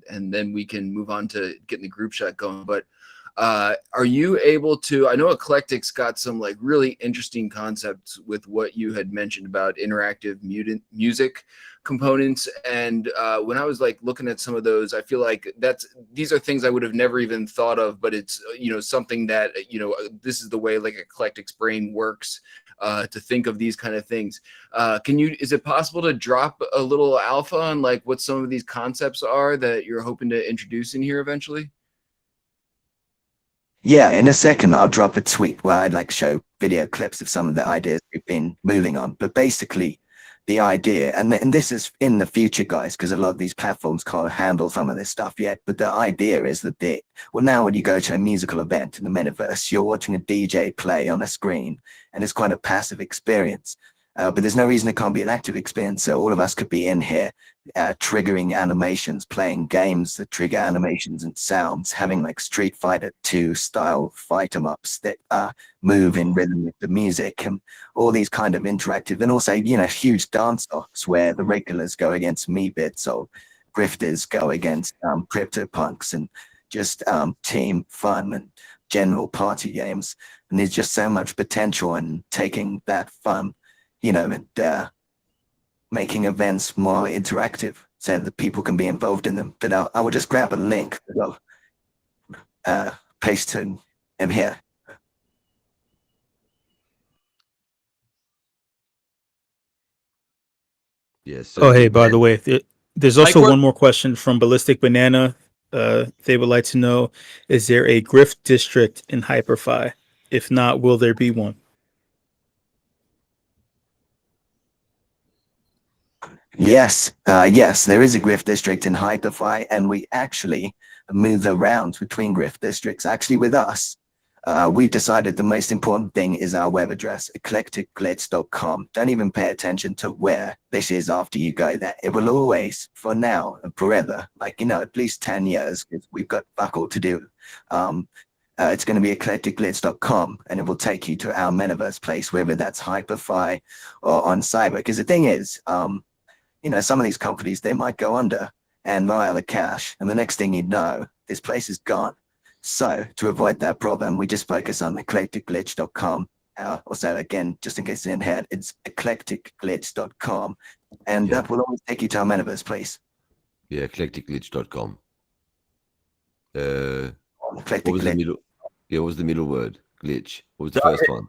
and then we can move on to getting the group chat going, but are you able to, I know Eclectic's got some like really interesting concepts with what you had mentioned about interactive music components. And when I was like looking at some of those, I feel like these are things I would have never even thought of, but it's, something that, this is the way like Eclectic's brain works to think of these kind of things. Is it possible to drop a little alpha on like what some of these concepts are that you're hoping to introduce in here eventually? Yeah, in a second, I'll drop a tweet where I'd show video clips of some of the ideas we've been moving on. But basically, the idea, and this is in the future, guys, because a lot of these platforms can't handle some of this stuff yet. But the idea is that now when you go to a musical event in the metaverse, you're watching a DJ play on a screen, and it's quite a passive experience. But there's no reason it can't be an active experience. So all of us could be in here triggering animations, playing games that trigger animations and sounds, having like Street Fighter 2 style fight 'em ups that move in rhythm with the music, and all these kind of interactive, and also, huge dance offs where the regulars go against me bits or grifters go against CryptoPunks, and just team fun and general party games. And there's just so much potential in taking that fun, and making events more interactive so that people can be involved in them. But I will just grab a link that I'll paste in here. Yes. Oh, hey, by the way, there's also one more question from Ballistic Banana. They would like to know, is there a Grift district in Hyperfi? If not, will there be one? Yes, there is a Grift district in Hyperfi, and we actually move around between Grift districts. Actually, with us, we've decided the most important thing is our web address, eclecticglitz.com. Don't even pay attention to where this is after you go there. It will always, for now and forever, like, at least 10 years, because we've got fuck all to do. It's going to be eclecticglitz.com, and it will take you to our metaverse place, whether that's Hyperfi or on cyber. Because the thing is, some of these companies, they might go under and run out of cash, and the next thing you know, this place is gone. So to avoid that problem, we just focus on eclecticglitch.com. Also, again, just in case it's in head, it's eclecticglitch.com, and that will always take you to our metaverse place. Yeah, eclecticglitch.com. What Eclectic was the glitch. middle? Yeah, what was the middle word? Glitch. What was the first one?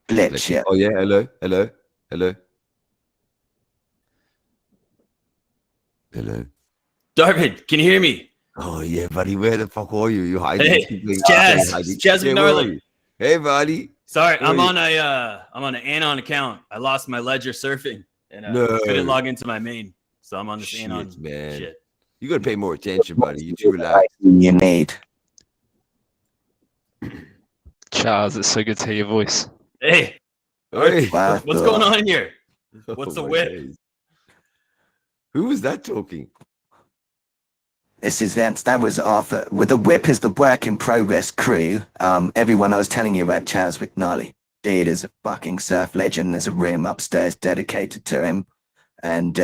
Glitch, yeah. Oh yeah, hello. David, can you hear me? Oh yeah, buddy. Where the fuck are you? You hiding? Hey, Keep Jazz. hiding. Jazz Yeah, where are McNarly. you? Hey, buddy. Sorry, Where I'm are on an Anon account. I lost my ledger surfing and No. couldn't log into my main, so I'm on this Shit, Anon man. shit. You gotta pay more attention, buddy. You too relaxed. You need. Charles, it's so good to hear your voice. Hey, Hey. Wow. what's going on here? What's the my whip? days. Who was that talking? This is that was Arthur. With the WIP is the work in progress crew. Everyone I was telling you about Chaz McNally. Dude is a fucking surf legend. There's a room upstairs dedicated to him. And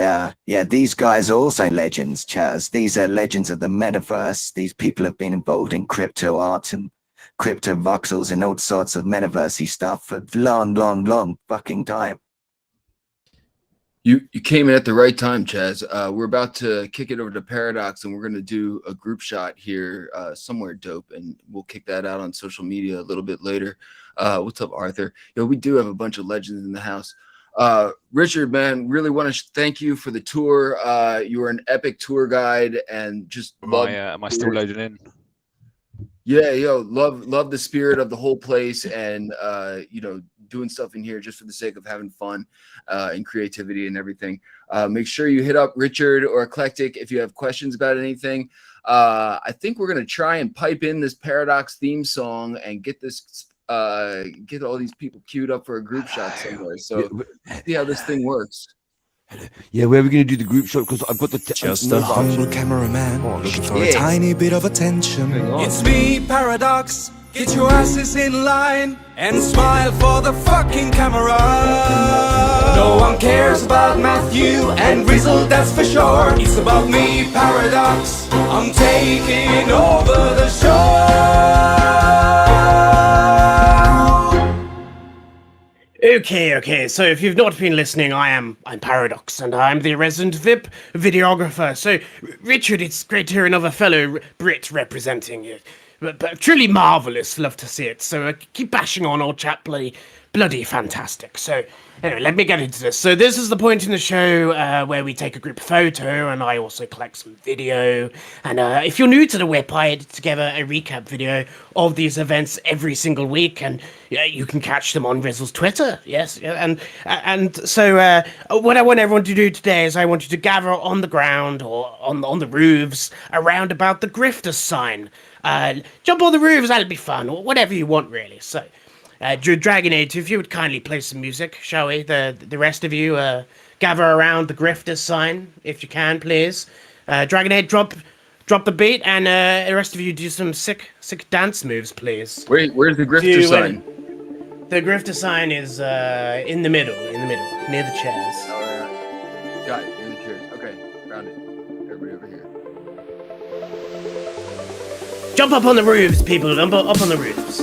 these guys are also legends, Chaz. These are legends of the metaverse. These people have been involved in crypto art and crypto voxels and all sorts of metaversey stuff for long fucking time. You came in at the right time, Chaz. We're about to kick it over to Paradox, and we're going to do a group shot here somewhere dope, and we'll kick that out on social media a little bit later. What's up, Arthur? We do have a bunch of legends in the house. Richard, man, really want to thank you for the tour. You were an epic tour guide, and just Am I still loading in? Yeah, love the spirit of the whole place, and doing stuff in here just for the sake of having fun and creativity and everything. Make sure you hit up Richard or Eclectic if you have questions about anything. I think we're gonna try and pipe in this Paradox theme song and get all these people queued up for a group shot somewhere. So see how this thing works. Yeah, where are we gonna do the group shot? Because I've got the Just a humble cameraman looking for a tiny bit of attention. It's me, Paradox. Get your asses in line and smile for the fucking camera. No one cares about Matthew and Rizzle, that's for sure. It's about me, Paradox. I'm taking over the show. Okay. So if you've not been listening, I'm Paradox, and I'm the resident VIP videographer. So, Richard, it's great to hear another fellow Brit representing you. But truly marvelous. Love to see it. So keep bashing on, old chap. Bloody fantastic. So anyway, let me get into this. So this is the point in the show where we take a group photo, and I also collect some video. And if you're new to the WIP, I edit together a recap video of these events every single week, and you can catch them on Rizzle's Twitter. Yes, and so what I want everyone to do today is I want you to gather on the ground or on the roofs around about the Grifters sign. Jump on the roofs, that'll be fun, or whatever you want, really. So, Dragon Age, if you would kindly play some music, shall we? The rest of you gather around the Grifters sign, if you can, please. Dragon Age, drop the beat, and the rest of you do some sick dance moves, please. Wait, where's the Grifter sign? The Grifter sign is in the middle, near the chairs. Got it, near the chairs. Okay, found it. Everybody over here. Jump up on the roofs, people. Jump up on the roofs.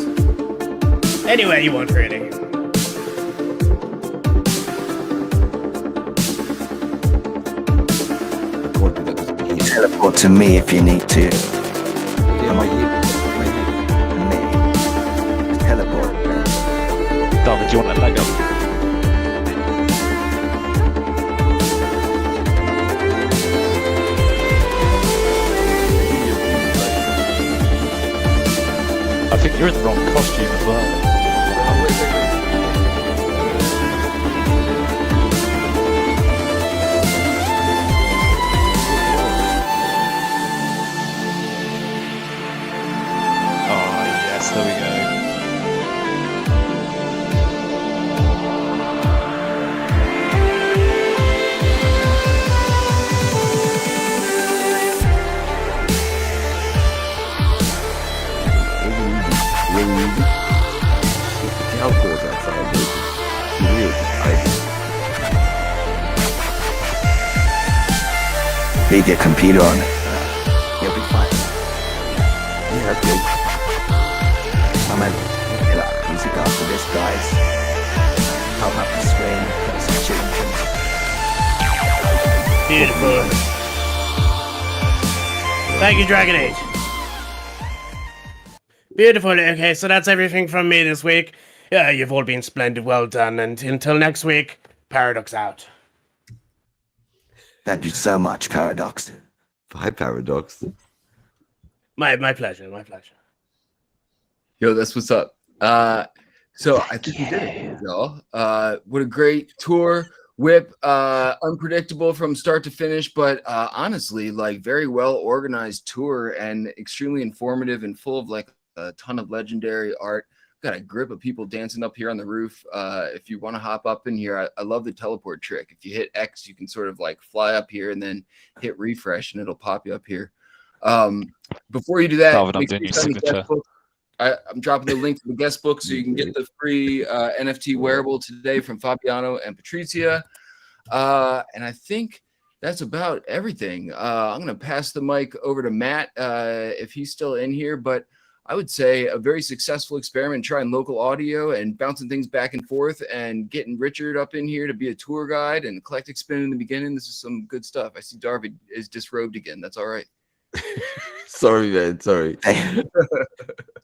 Anywhere you want, really. Teleport to me if you need to. Yeah, right here. Me. Teleport. David, do you want a leg up? I think you're in the wrong costume as well. Oh yes, there we go. leave your computer on. You'll be fine. Yeah, okay. I'm gonna get up music after this, guys. I'll have the screen, put some tunes. Beautiful. Thank you, Dragon Age. Beautiful. Okay, so that's everything from me this week. Yeah, you've all been splendid. Well done. And until next week, Paradox out. Thank you so much, Paradox. Hi, Paradox. My pleasure. My pleasure. Yo, that's what's up. So I think we did it, y'all. What a great tour. WIP, unpredictable from start to finish, but honestly, like very well organized tour and extremely informative and full of like a ton of legendary art. Got a grip of people dancing up here on the roof. If you want to hop up in here, I love the teleport trick. If you hit X, you can sort of like fly up here and then hit refresh and it'll pop you up here. Before you do that, Calvin, I'm make sure doing you your sign the guest signature. book. I'm dropping the link to the guest book so you can get the free NFT wearable today from Fabiano and Patrizia. And I think that's about everything. I'm going to pass the mic over to Matt if he's still in here. But I would say a very successful experiment trying local audio and bouncing things back and forth and getting Richard up in here to be a tour guide and eclectic spin in the beginning. This is some good stuff. I see Darby is disrobed again. That's all right. Sorry, man. Sorry.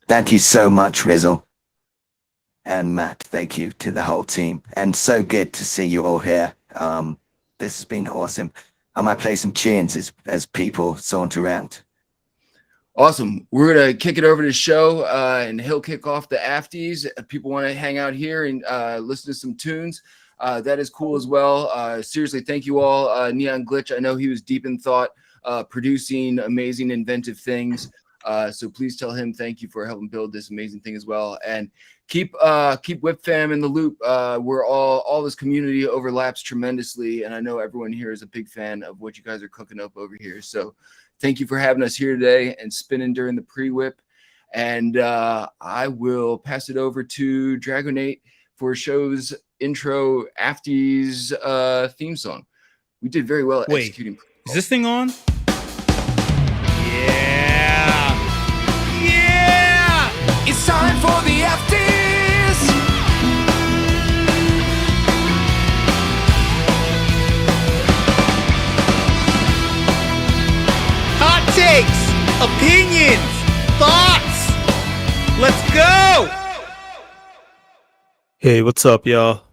Thank you so much, Rizzle. And Matt, thank you to the whole team. And so good to see you all here. This has been awesome. I might play some tunes as people saunter around. Awesome. We're going to kick it over to the show and he'll kick off the afties. If people want to hang out here and listen to some tunes, that is cool as well. Seriously, thank you all. Neon Glitch, I know he was deep in thought, producing amazing, inventive things. So please tell him thank you for helping build this amazing thing as well. And keep WIP fam in the loop. We're all this community overlaps tremendously. And I know everyone here is a big fan of what you guys are cooking up over here. So thank you for having us here today and spinning during the pre-WIP. And I will pass it over to Dragonate for show's intro afties theme song. We did very well at executing. Is this thing on? It's time for the FTs. Hot takes, opinions, thoughts. Let's go. Hey, what's up, y'all?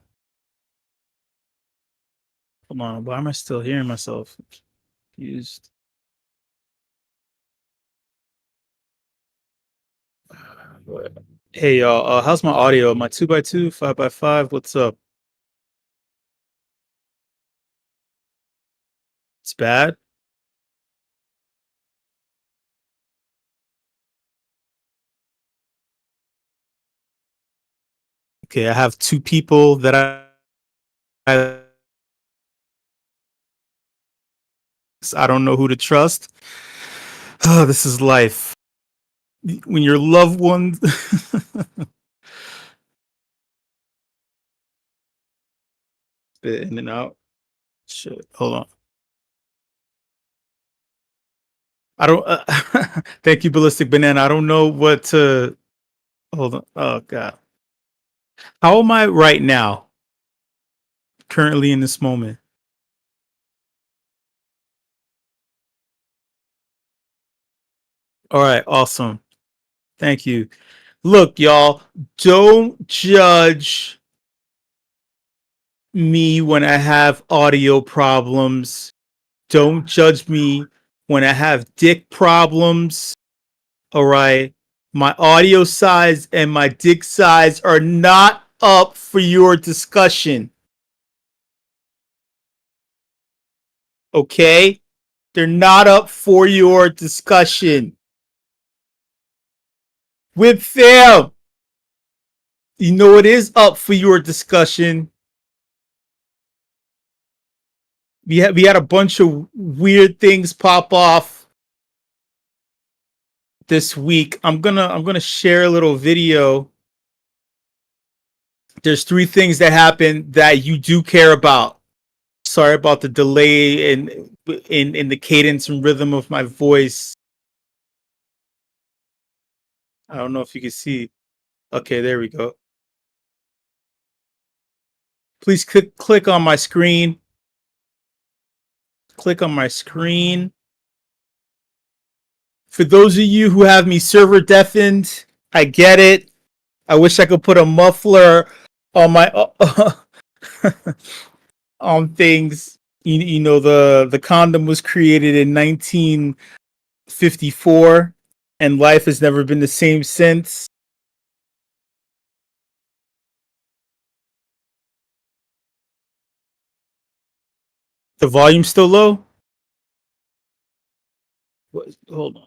Hold on, why am I still hearing myself? Confused. Hey y'all, how's my audio? My 2x2, 5x5, what's up? It's bad? Okay, I have two people that I don't know who to trust. Oh, this is life. When your loved ones bit in and out. Shit, hold on. I don't thank you, Ballistic Banana. I don't know what to hold on. Oh god. How am I right now? Currently in this moment. All right, awesome. Thank you. Look, y'all, don't judge me when I have audio problems. Don't judge me when I have dick problems. All right. My audio size and my dick size are not up for your discussion. Okay? They're not up for your discussion. With fam, you know it is up for your discussion. We had a bunch of weird things pop off this week. I'm gonna share a little video. There's 3 things that happened that you do care about. Sorry about the delay in the cadence and rhythm of my voice. I don't know if you can see. Okay, there we go. Please click on my screen. Click on my screen. For those of you who have me server deafened, I get it. I wish I could put a muffler on my on things. You know, the condom was created in 1954, and life has never been the same since. The volume's still low? Hold on.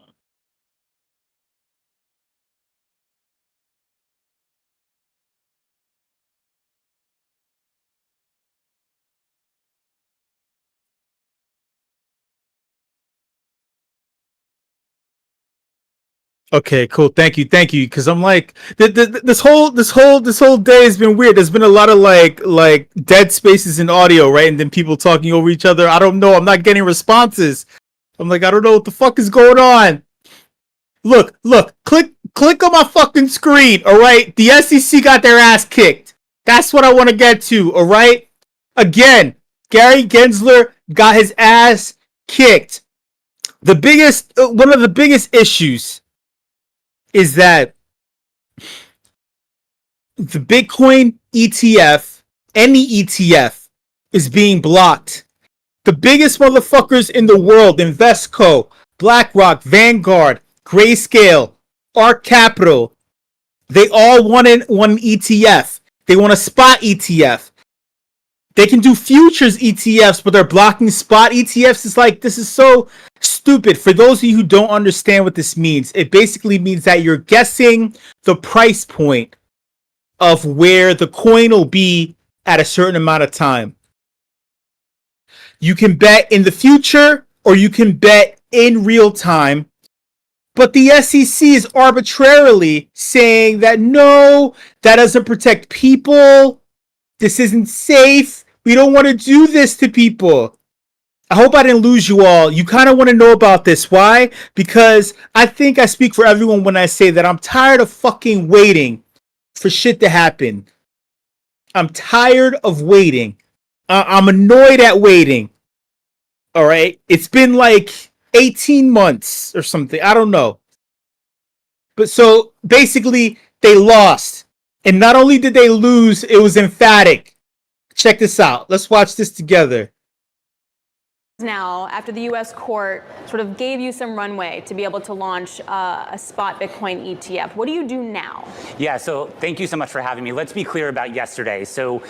Okay, cool. Thank you. Because I'm like, this whole day has been weird. There's been a lot of like dead spaces in audio, right? And then people talking over each other. I don't know. I'm not getting responses. I'm like, I don't know what the fuck is going on. Look. Click on my fucking screen. All right. The SEC got their ass kicked. That's what I want to get to. All right. Again, Gary Gensler got his ass kicked. One of the biggest issues is that the Bitcoin ETF, any ETF, is being blocked. The biggest motherfuckers in the world, Invesco, BlackRock, Vanguard, Grayscale, Arc Capital, they all want one ETF. They want a spot ETF. They can do futures ETFs, but they're blocking spot ETFs. It's like, this is so stupid. For those of you who don't understand what this means, it basically means that you're guessing the price point of where the coin will be at a certain amount of time. You can bet in the future or you can bet in real time. But the SEC is arbitrarily saying that no, that doesn't protect people. This isn't safe. We don't want to do this to people. I hope I didn't lose you all. You kind of want to know about this. Why? Because I think I speak for everyone when I say that I'm tired of fucking waiting for shit to happen. I'm tired of waiting. I'm annoyed at waiting. All right? It's been like 18 months or something. I don't know. But so basically, they lost. And not only did they lose, it was emphatic. Check this out. Let's watch this together. Now, after the U.S. court sort of gave you some runway to be able to launch a spot Bitcoin ETF, what do you do now? Yeah, so thank you so much for having me. Let's be clear about yesterday. So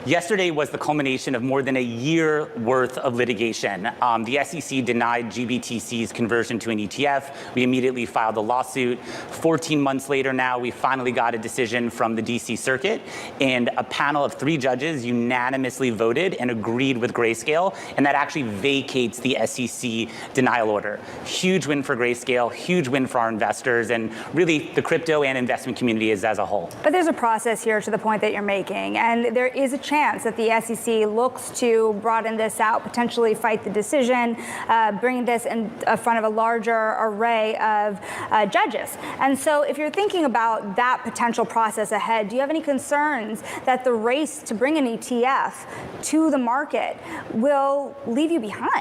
yesterday was the culmination of more than a year worth of litigation. The SEC denied GBTC's conversion to an ETF. We immediately filed a lawsuit. 14 months later now, we finally got a decision from the DC Circuit, and a panel of 3 judges unanimously voted and agreed with Grayscale, and that actually vacates the SEC denial order. Huge win for Grayscale, huge win for our investors, and really the crypto and investment community as a whole. But there's a process here to the point that you're making, and there is a chance that the SEC looks to broaden this out, potentially fight the decision, bring this in front of a larger array of judges. And so if you're thinking about that potential process ahead, do you have any concerns that the race to bring an ETF to the market will leave you behind?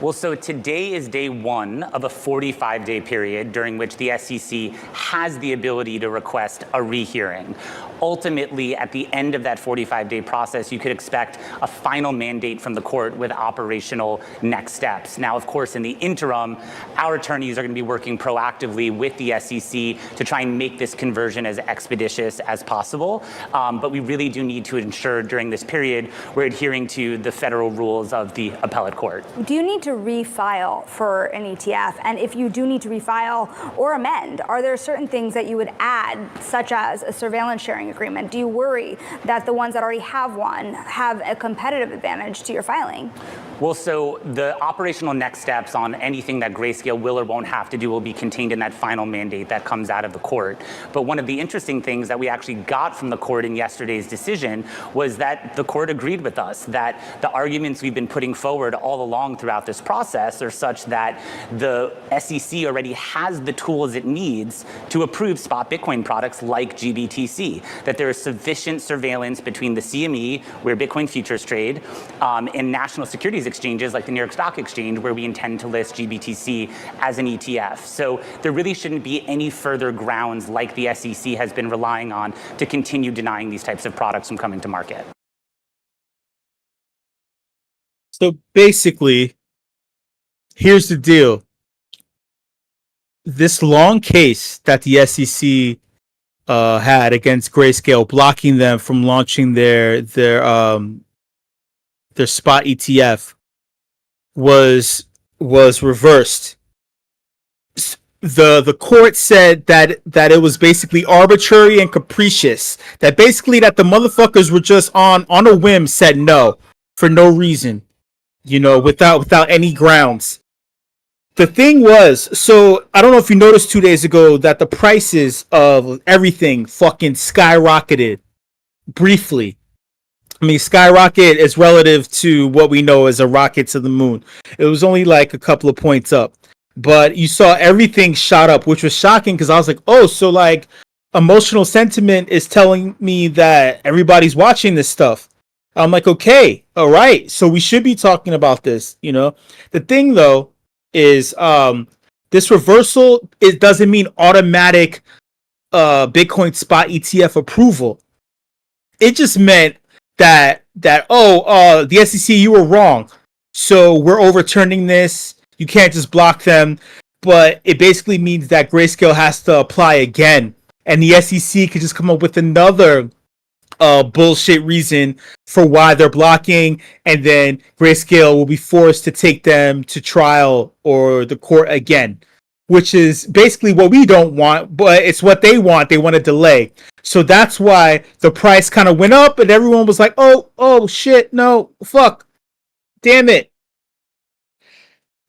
Well, so today is day 1 of a 45-day period during which the SEC has the ability to request a rehearing. Ultimately, at the end of that 45-day process, you could expect a final mandate from the court with operational next steps. Now, of course, in the interim, our attorneys are going to be working proactively with the SEC to try and make this conversion as expeditious as possible. But we really do need to ensure during this period we're adhering to the federal rules of the appellate court. court. Do you need to refile for an ETF? And if you do need to refile or amend, are there certain things that you would add, such as a surveillance sharing agreement? Do you worry that the ones that already have one have a competitive advantage to your filing? Well, so the operational next steps on anything that Grayscale will or won't have to do will be contained in that final mandate that comes out of the court. But one of the interesting things that we actually got from the court in yesterday's decision was that the court agreed with us that the arguments we've been putting forward all along throughout this process are such that the SEC already has the tools it needs to approve spot Bitcoin products like GBTC, that there is sufficient surveillance between the CME, where Bitcoin futures trade, and national securities exchanges like the New York Stock Exchange, where we intend to list GBTC as an ETF. So there really shouldn't be any further grounds like the SEC has been relying on to continue denying these types of products from coming to market. So basically, here's the deal. This long case that the SEC had against Grayscale, blocking them from launching their spot ETF, was reversed. The court said that it was basically arbitrary and capricious. That basically that the motherfuckers were just on a whim said no for no reason, without any grounds. The thing was, so I don't know if you noticed 2 days ago that the prices of everything fucking skyrocketed briefly. I mean, skyrocket is relative to what we know as a rocket to the moon. It was only like a couple of points up. But you saw everything shot up, which was shocking because I was like, oh, so like emotional sentiment is telling me that everybody's watching this stuff. I'm like, okay, all right. So we should be talking about this, The thing, though, is this reversal, it doesn't mean automatic Bitcoin spot ETF approval. It just meant that the SEC, you were wrong. So we're overturning this. You can't just block them. But it basically means that Grayscale has to apply again. And the SEC could just come up with another bullshit reason for why they're blocking. And then Grayscale will be forced to take them to trial or the court again. Which is basically what we don't want, but it's what they want. They want a delay. So that's why the price kind of went up and everyone was like, oh shit, no, fuck, damn it.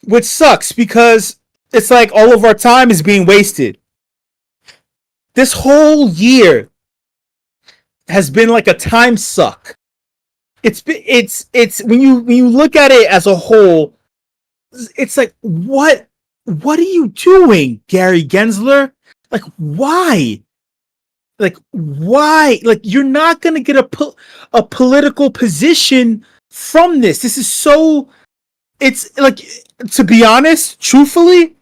Which sucks because it's like all of our time is being wasted. This whole year has been like a time suck. It's when you look at it as a whole, it's like, what are you doing, Gary Gensler? Like, why? Like, why? Like, you're not going to get a political position from this. This is so... It's like, to be honest, truthfully,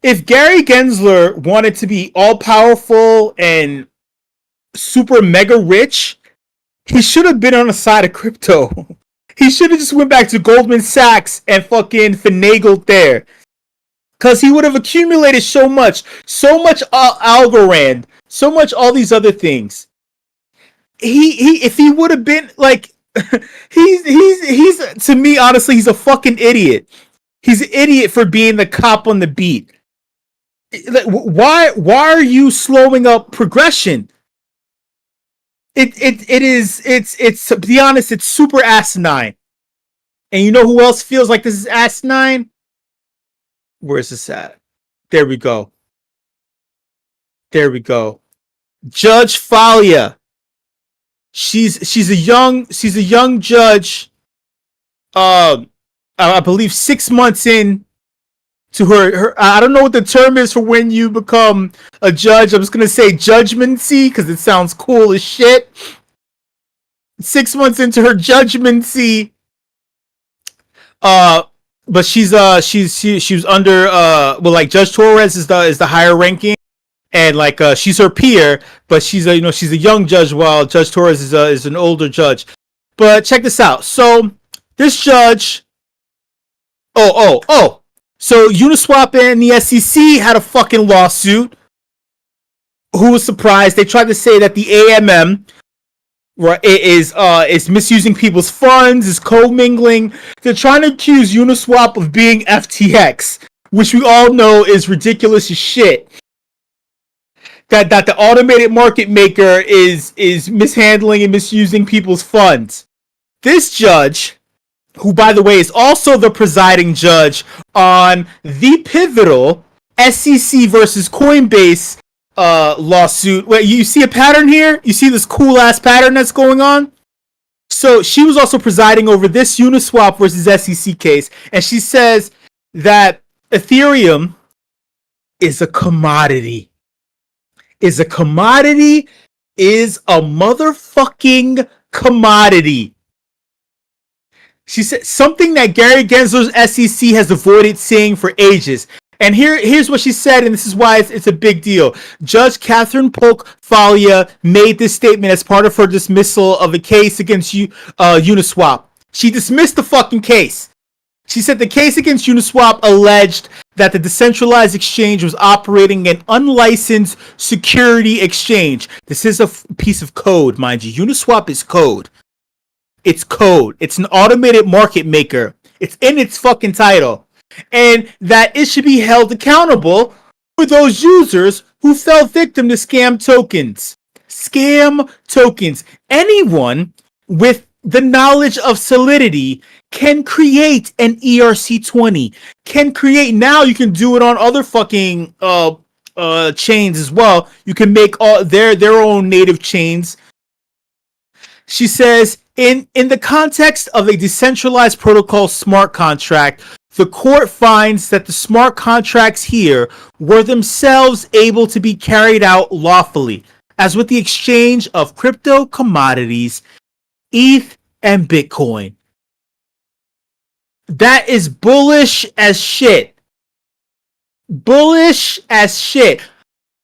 if Gary Gensler wanted to be all-powerful and super mega rich, he should have been on the side of crypto. He should have just went back to Goldman Sachs and fucking finagled there. Because he would have accumulated so much Algorand, so much all these other things. If he would have been like, he's to me, honestly, he's a fucking idiot. He's an idiot for being the cop on the beat. Why are you slowing up progression? It's to be honest, it's super asinine. And you know who else feels like this is asinine? Where's this at? There we go. Judge Falia. She's a young judge. I believe 6 months in to her. I don't know what the term is for when you become a judge. I'm just gonna say judgmency because it sounds cool as shit. 6 months into her judgmency. But she was under like Judge Torres is the higher ranking, and like she's her peer, but she's a young judge while Judge Torres is an older judge. But check this out. So this judge, so Uniswap and the SEC had a fucking lawsuit. Who was surprised? They tried to say that the AMM Right, it is it's misusing people's funds, it's co-mingling. They're trying to accuse Uniswap of being FTX, which we all know is ridiculous as shit. That the automated market maker is mishandling and misusing people's funds. This judge, who by the way is also the presiding judge on the pivotal SEC versus Coinbase lawsuit. Wait, you see a pattern here? You see this cool ass pattern that's going on? So she was also presiding over this Uniswap versus SEC case, and she says that Ethereum is a commodity. Is a motherfucking commodity. She said something that Gary Gensler's SEC has avoided saying for ages. And here's what she said, and this is why it's a big deal. Judge Catherine Polk-Falia made this statement as part of her dismissal of a case against Uniswap. She dismissed the fucking case. She said the case against Uniswap alleged that the decentralized exchange was operating an unlicensed security exchange. This is a piece of code, mind you. Uniswap is code. It's code. It's an automated market maker. It's in its fucking title. And that it should be held accountable for those users who fell victim to scam tokens. Scam tokens. Anyone with the knowledge of Solidity can create an ERC20. Now you can do it on other fucking chains as well. You can make all their own native chains. She says, in the context of a decentralized protocol smart contract, the court finds that the smart contracts here were themselves able to be carried out lawfully, as with the exchange of crypto commodities, ETH and Bitcoin. That is bullish as shit. Bullish as shit.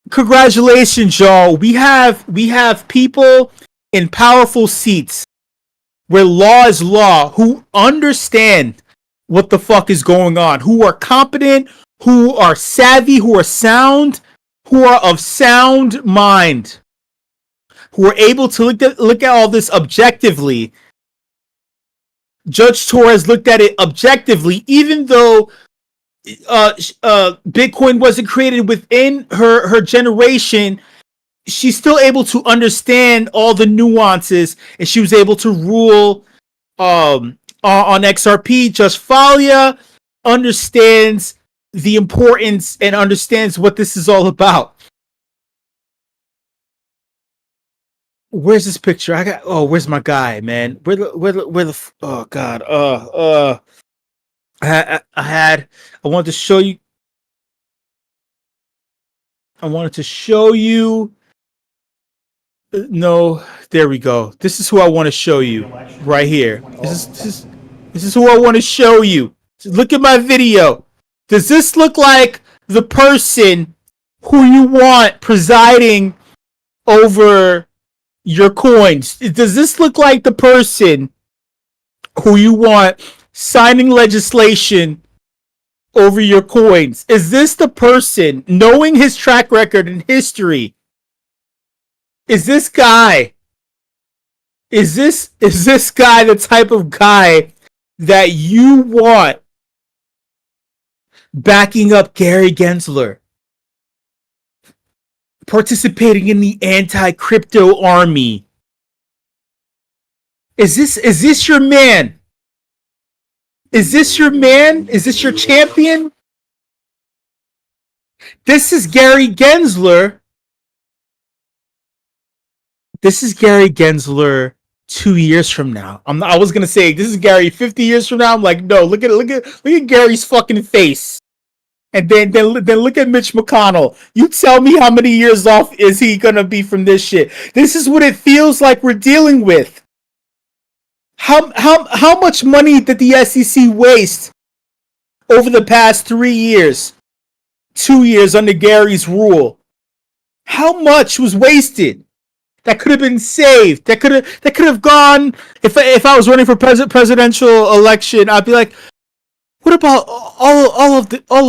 Congratulations, y'all. We have people in powerful seats where law is law, who understand what the fuck is going on, who are competent, who are savvy, who are sound, who are of sound mind, who are able to look at all this objectively. Judge Torres looked at it objectively, even though Bitcoin wasn't created within her generation. She's still able to understand all the nuances, and she was able to rule on XRP. Judge Falia understands the importance and understands what this is all about. Where's this picture? Where's my guy, man? Where the oh god. I wanted to show you. No, there we go. This is who I want to show you right here. This is who I want to show you. Look at my video. Does this look like the person who you want presiding over your coins? Does this look like the person who you want signing legislation over your coins? Is this the person, knowing his track record and history? Is this guy the type of guy that you want backing up Gary Gensler, participating in the anti-crypto army? Is this your man? Is this your man? Is this your champion? This is Gary Gensler. This is Gary Gensler 2 years from now. I was gonna say this is Gary 50 years from now. I'm like, no, look at Gary's fucking face. And then look at Mitch McConnell. You tell me how many years off is he gonna be from this shit? This is what it feels like we're dealing with. How much money did the SEC waste over the past 3 years? 2 years under Gary's rule. How much was wasted? That could have been saved. That could have gone. If I was running for presidential election, I'd be like, what about all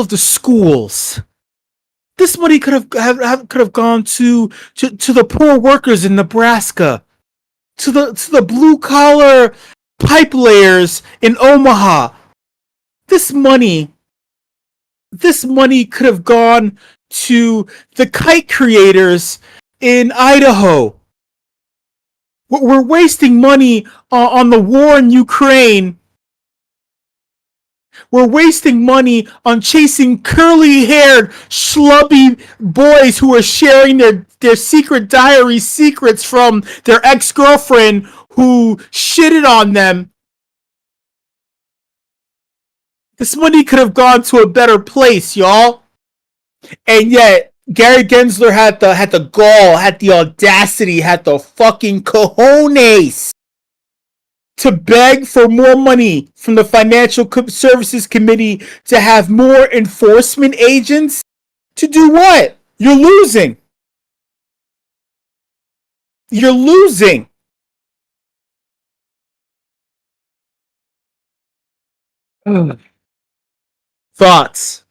of the schools? This money could have gone to the poor workers in Nebraska. to the blue collar pipe layers in Omaha. This money could have gone to the kite creators in Idaho. We're wasting money on the war in Ukraine. We're wasting money on chasing curly-haired, schlubby boys who are sharing their secret diary secrets from their ex-girlfriend who shitted on them. This money could have gone to a better place, y'all. And yet, Gary Gensler had the gall, had the audacity, had the fucking cojones to beg for more money from the Financial Services Committee to have more enforcement agents. To do what? You're losing. You're losing. Thoughts?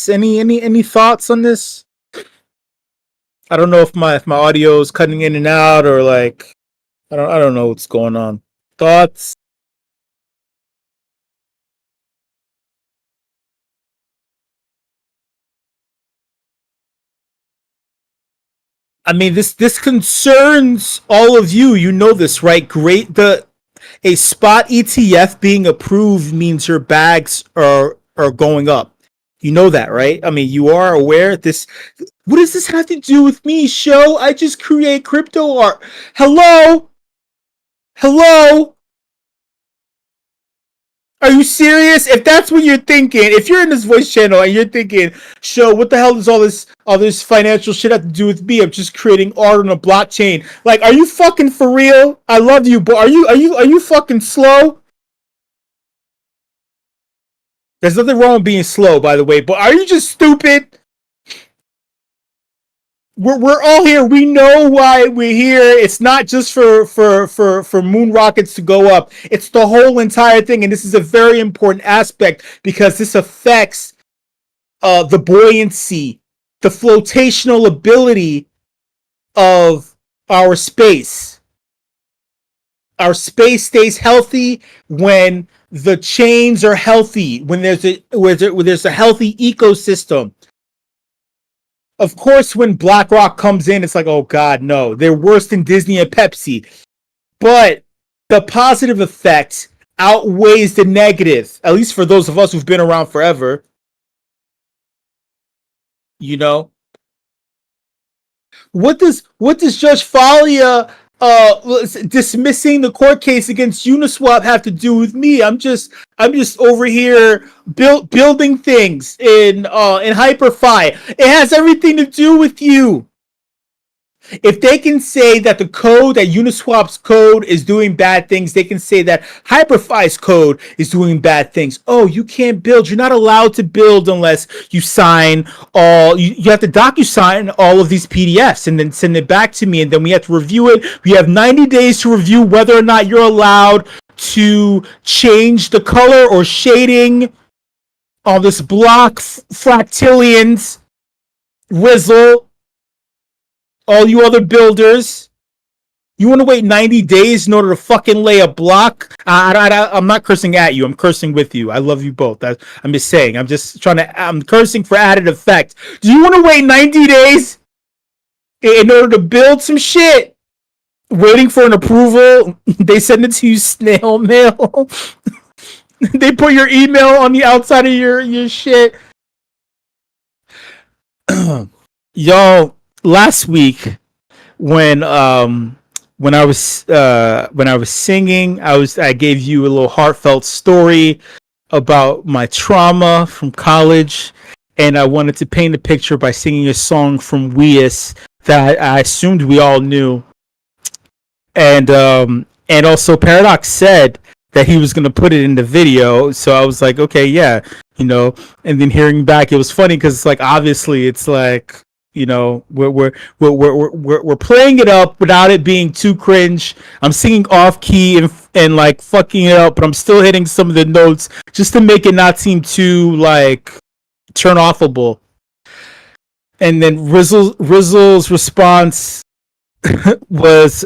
Any thoughts on this? I don't know if my audio is cutting in and out, or like I don't know what's going on. Thoughts? I mean, this concerns all of you. You know this, right? A spot ETF being approved means your bags are going up. You know that, right? I mean, you are aware this. What does this have to do with me, show? I just create crypto art. Hello? Are you serious? If that's what you're thinking, if you're in this voice channel and you're thinking, show, what the hell does all this financial shit have to do with me? I'm just creating art on a blockchain. Like, are you fucking for real? I love you, but are you fucking slow? There's nothing wrong with being slow, by the way, but are you just stupid? We're all here. We know why we're here. It's not just for moon rockets to go up. It's the whole entire thing, and this is a very important aspect because this affects the buoyancy, the flotational ability of our space. Our space stays healthy when the chains are healthy, when there's a healthy ecosystem. Of course, when BlackRock comes in, it's like, oh God, no, they're worse than Disney and Pepsi. But the positive effect outweighs the negative, at least for those of us who've been around forever. You know, what does Judge Falia dismissing the court case against Uniswap have to do with me? I'm just over here building things in HyperFi. It has everything to do with you. If they can say that the code, that Uniswap's code is doing bad things, they can say that HyperFi's code is doing bad things. Oh, you can't build. You're not allowed to build unless you sign all. You have to DocuSign all of these PDFs and then send it back to me, and then we have to review it. We have 90 days to review whether or not you're allowed to change the color or shading on this block, Fractillions, Rizzle. All you other builders, you want to wait 90 days in order to fucking lay a block? I'm not cursing at you. I'm cursing with you. I love you both. I'm just saying. I'm cursing for added effect. Do you want to wait 90 days in order to build some shit? Waiting for an approval? They send it to you snail mail. They put your email on the outside of your shit. Y'all, last week when I was singing, I gave you a little heartfelt story about my trauma from college, and I wanted to paint a picture by singing a song from Weas that I assumed we all knew. And also Paradox said that he was going to put it in the video, so I was like, okay, yeah, you know. And then hearing back, it was funny because it's like, obviously it's like, you know, we're playing it up without it being too cringe. I'm singing off key and like fucking it up, but I'm still hitting some of the notes just to make it not seem too like turn offable. And then Rizzle's response was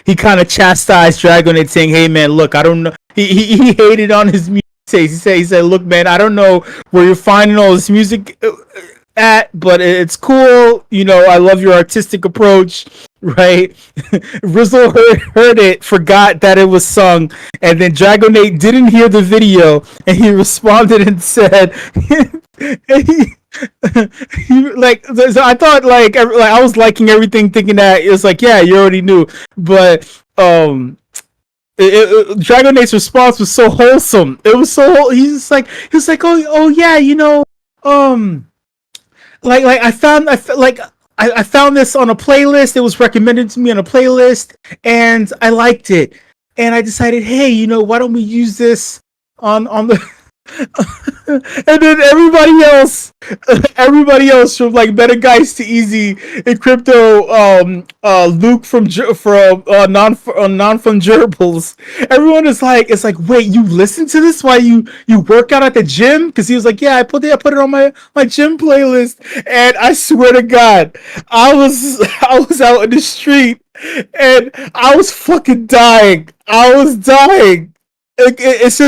he kind of chastised Dragonade, saying, "Hey man, look, I don't know." He hated on his music taste. He said, "Look man, I don't know where you're finding all this music at, but it's cool. You know, I love your artistic approach." Right? Rizzle heard it, forgot that it was sung, and then Dragonade didn't hear the video, and he responded and said, like, so I thought like I was liking everything, thinking that it was like, yeah, you already knew, but Dragonade's response was so wholesome. It was so he's like oh yeah, you know, like I found this on a playlist. It was recommended to me on a playlist, and I liked it. And I decided, hey, you know, why don't we use this on the and then everybody else from like Better Guys to Easy and Crypto, Luke from Non-Fungibles, everyone is like, it's like, wait, you listen to this while you work out at the gym? Because he was like, yeah, I put it on my gym playlist. And I swear to God, I was out in the street and I was fucking dying. I was dying. It was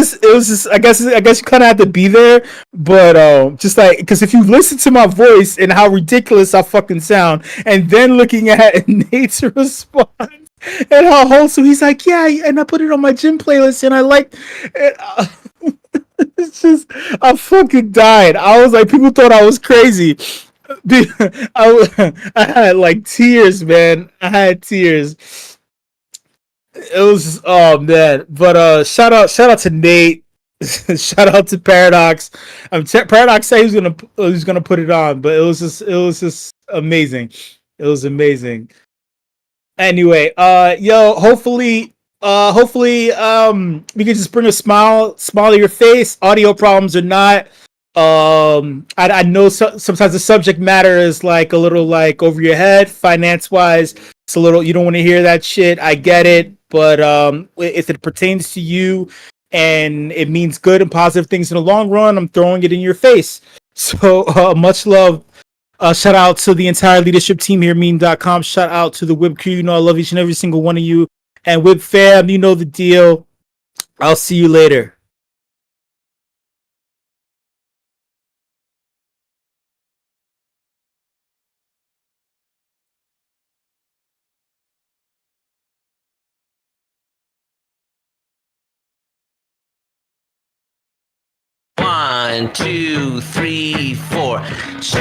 just I guess you kind of had to be there, but just like, because if you listen to my voice and how ridiculous I fucking sound, and then looking at Nate's response and how wholesome, he's like, yeah, and I put it on my gym playlist and I like it. It's just, I fucking died. I was like, people thought I was crazy. I had like tears, man. I had tears. It was, oh man, but shout out to Nate. Shout out to Paradox. Paradox said he was gonna put it on, but it was just amazing. It was amazing. Anyway, hopefully we can just bring a smile to your face. Audio problems or not, I know sometimes the subject matter is like a little like over your head, finance wise. It's a little, you don't want to hear that shit. I get it. But if it pertains to you and it means good and positive things in the long run, I'm throwing it in your face. So much love. Shout out to the entire leadership team here, meme.com. Shout out to the WIP crew. You know I love each and every single one of you. And WIP fam, you know the deal. I'll see you later. One, two, three, four. Just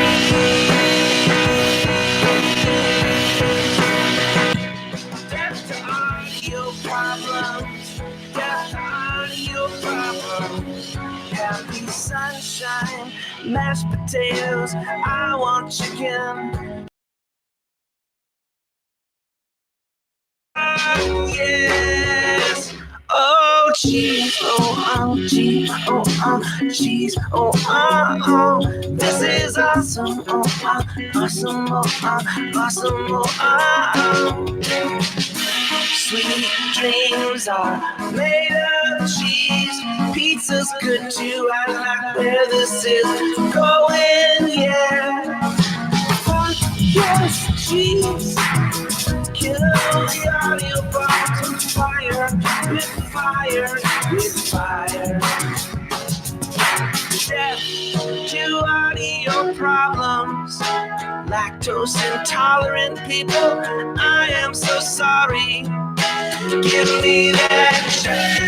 audio problems. Just audio problems. Happy sunshine, mashed potatoes. I want chicken. Yes. Oh, cheese, cheese, cheese, this is awesome, awesome, awesome, Sweet dreams are made of cheese, pizza's good too, I like where this is going, yeah. Yes, cheese. Kill the audio box with fire, with fire, with fire. Death to audio problems. Lactose intolerant people, I am so sorry. Give me that shit.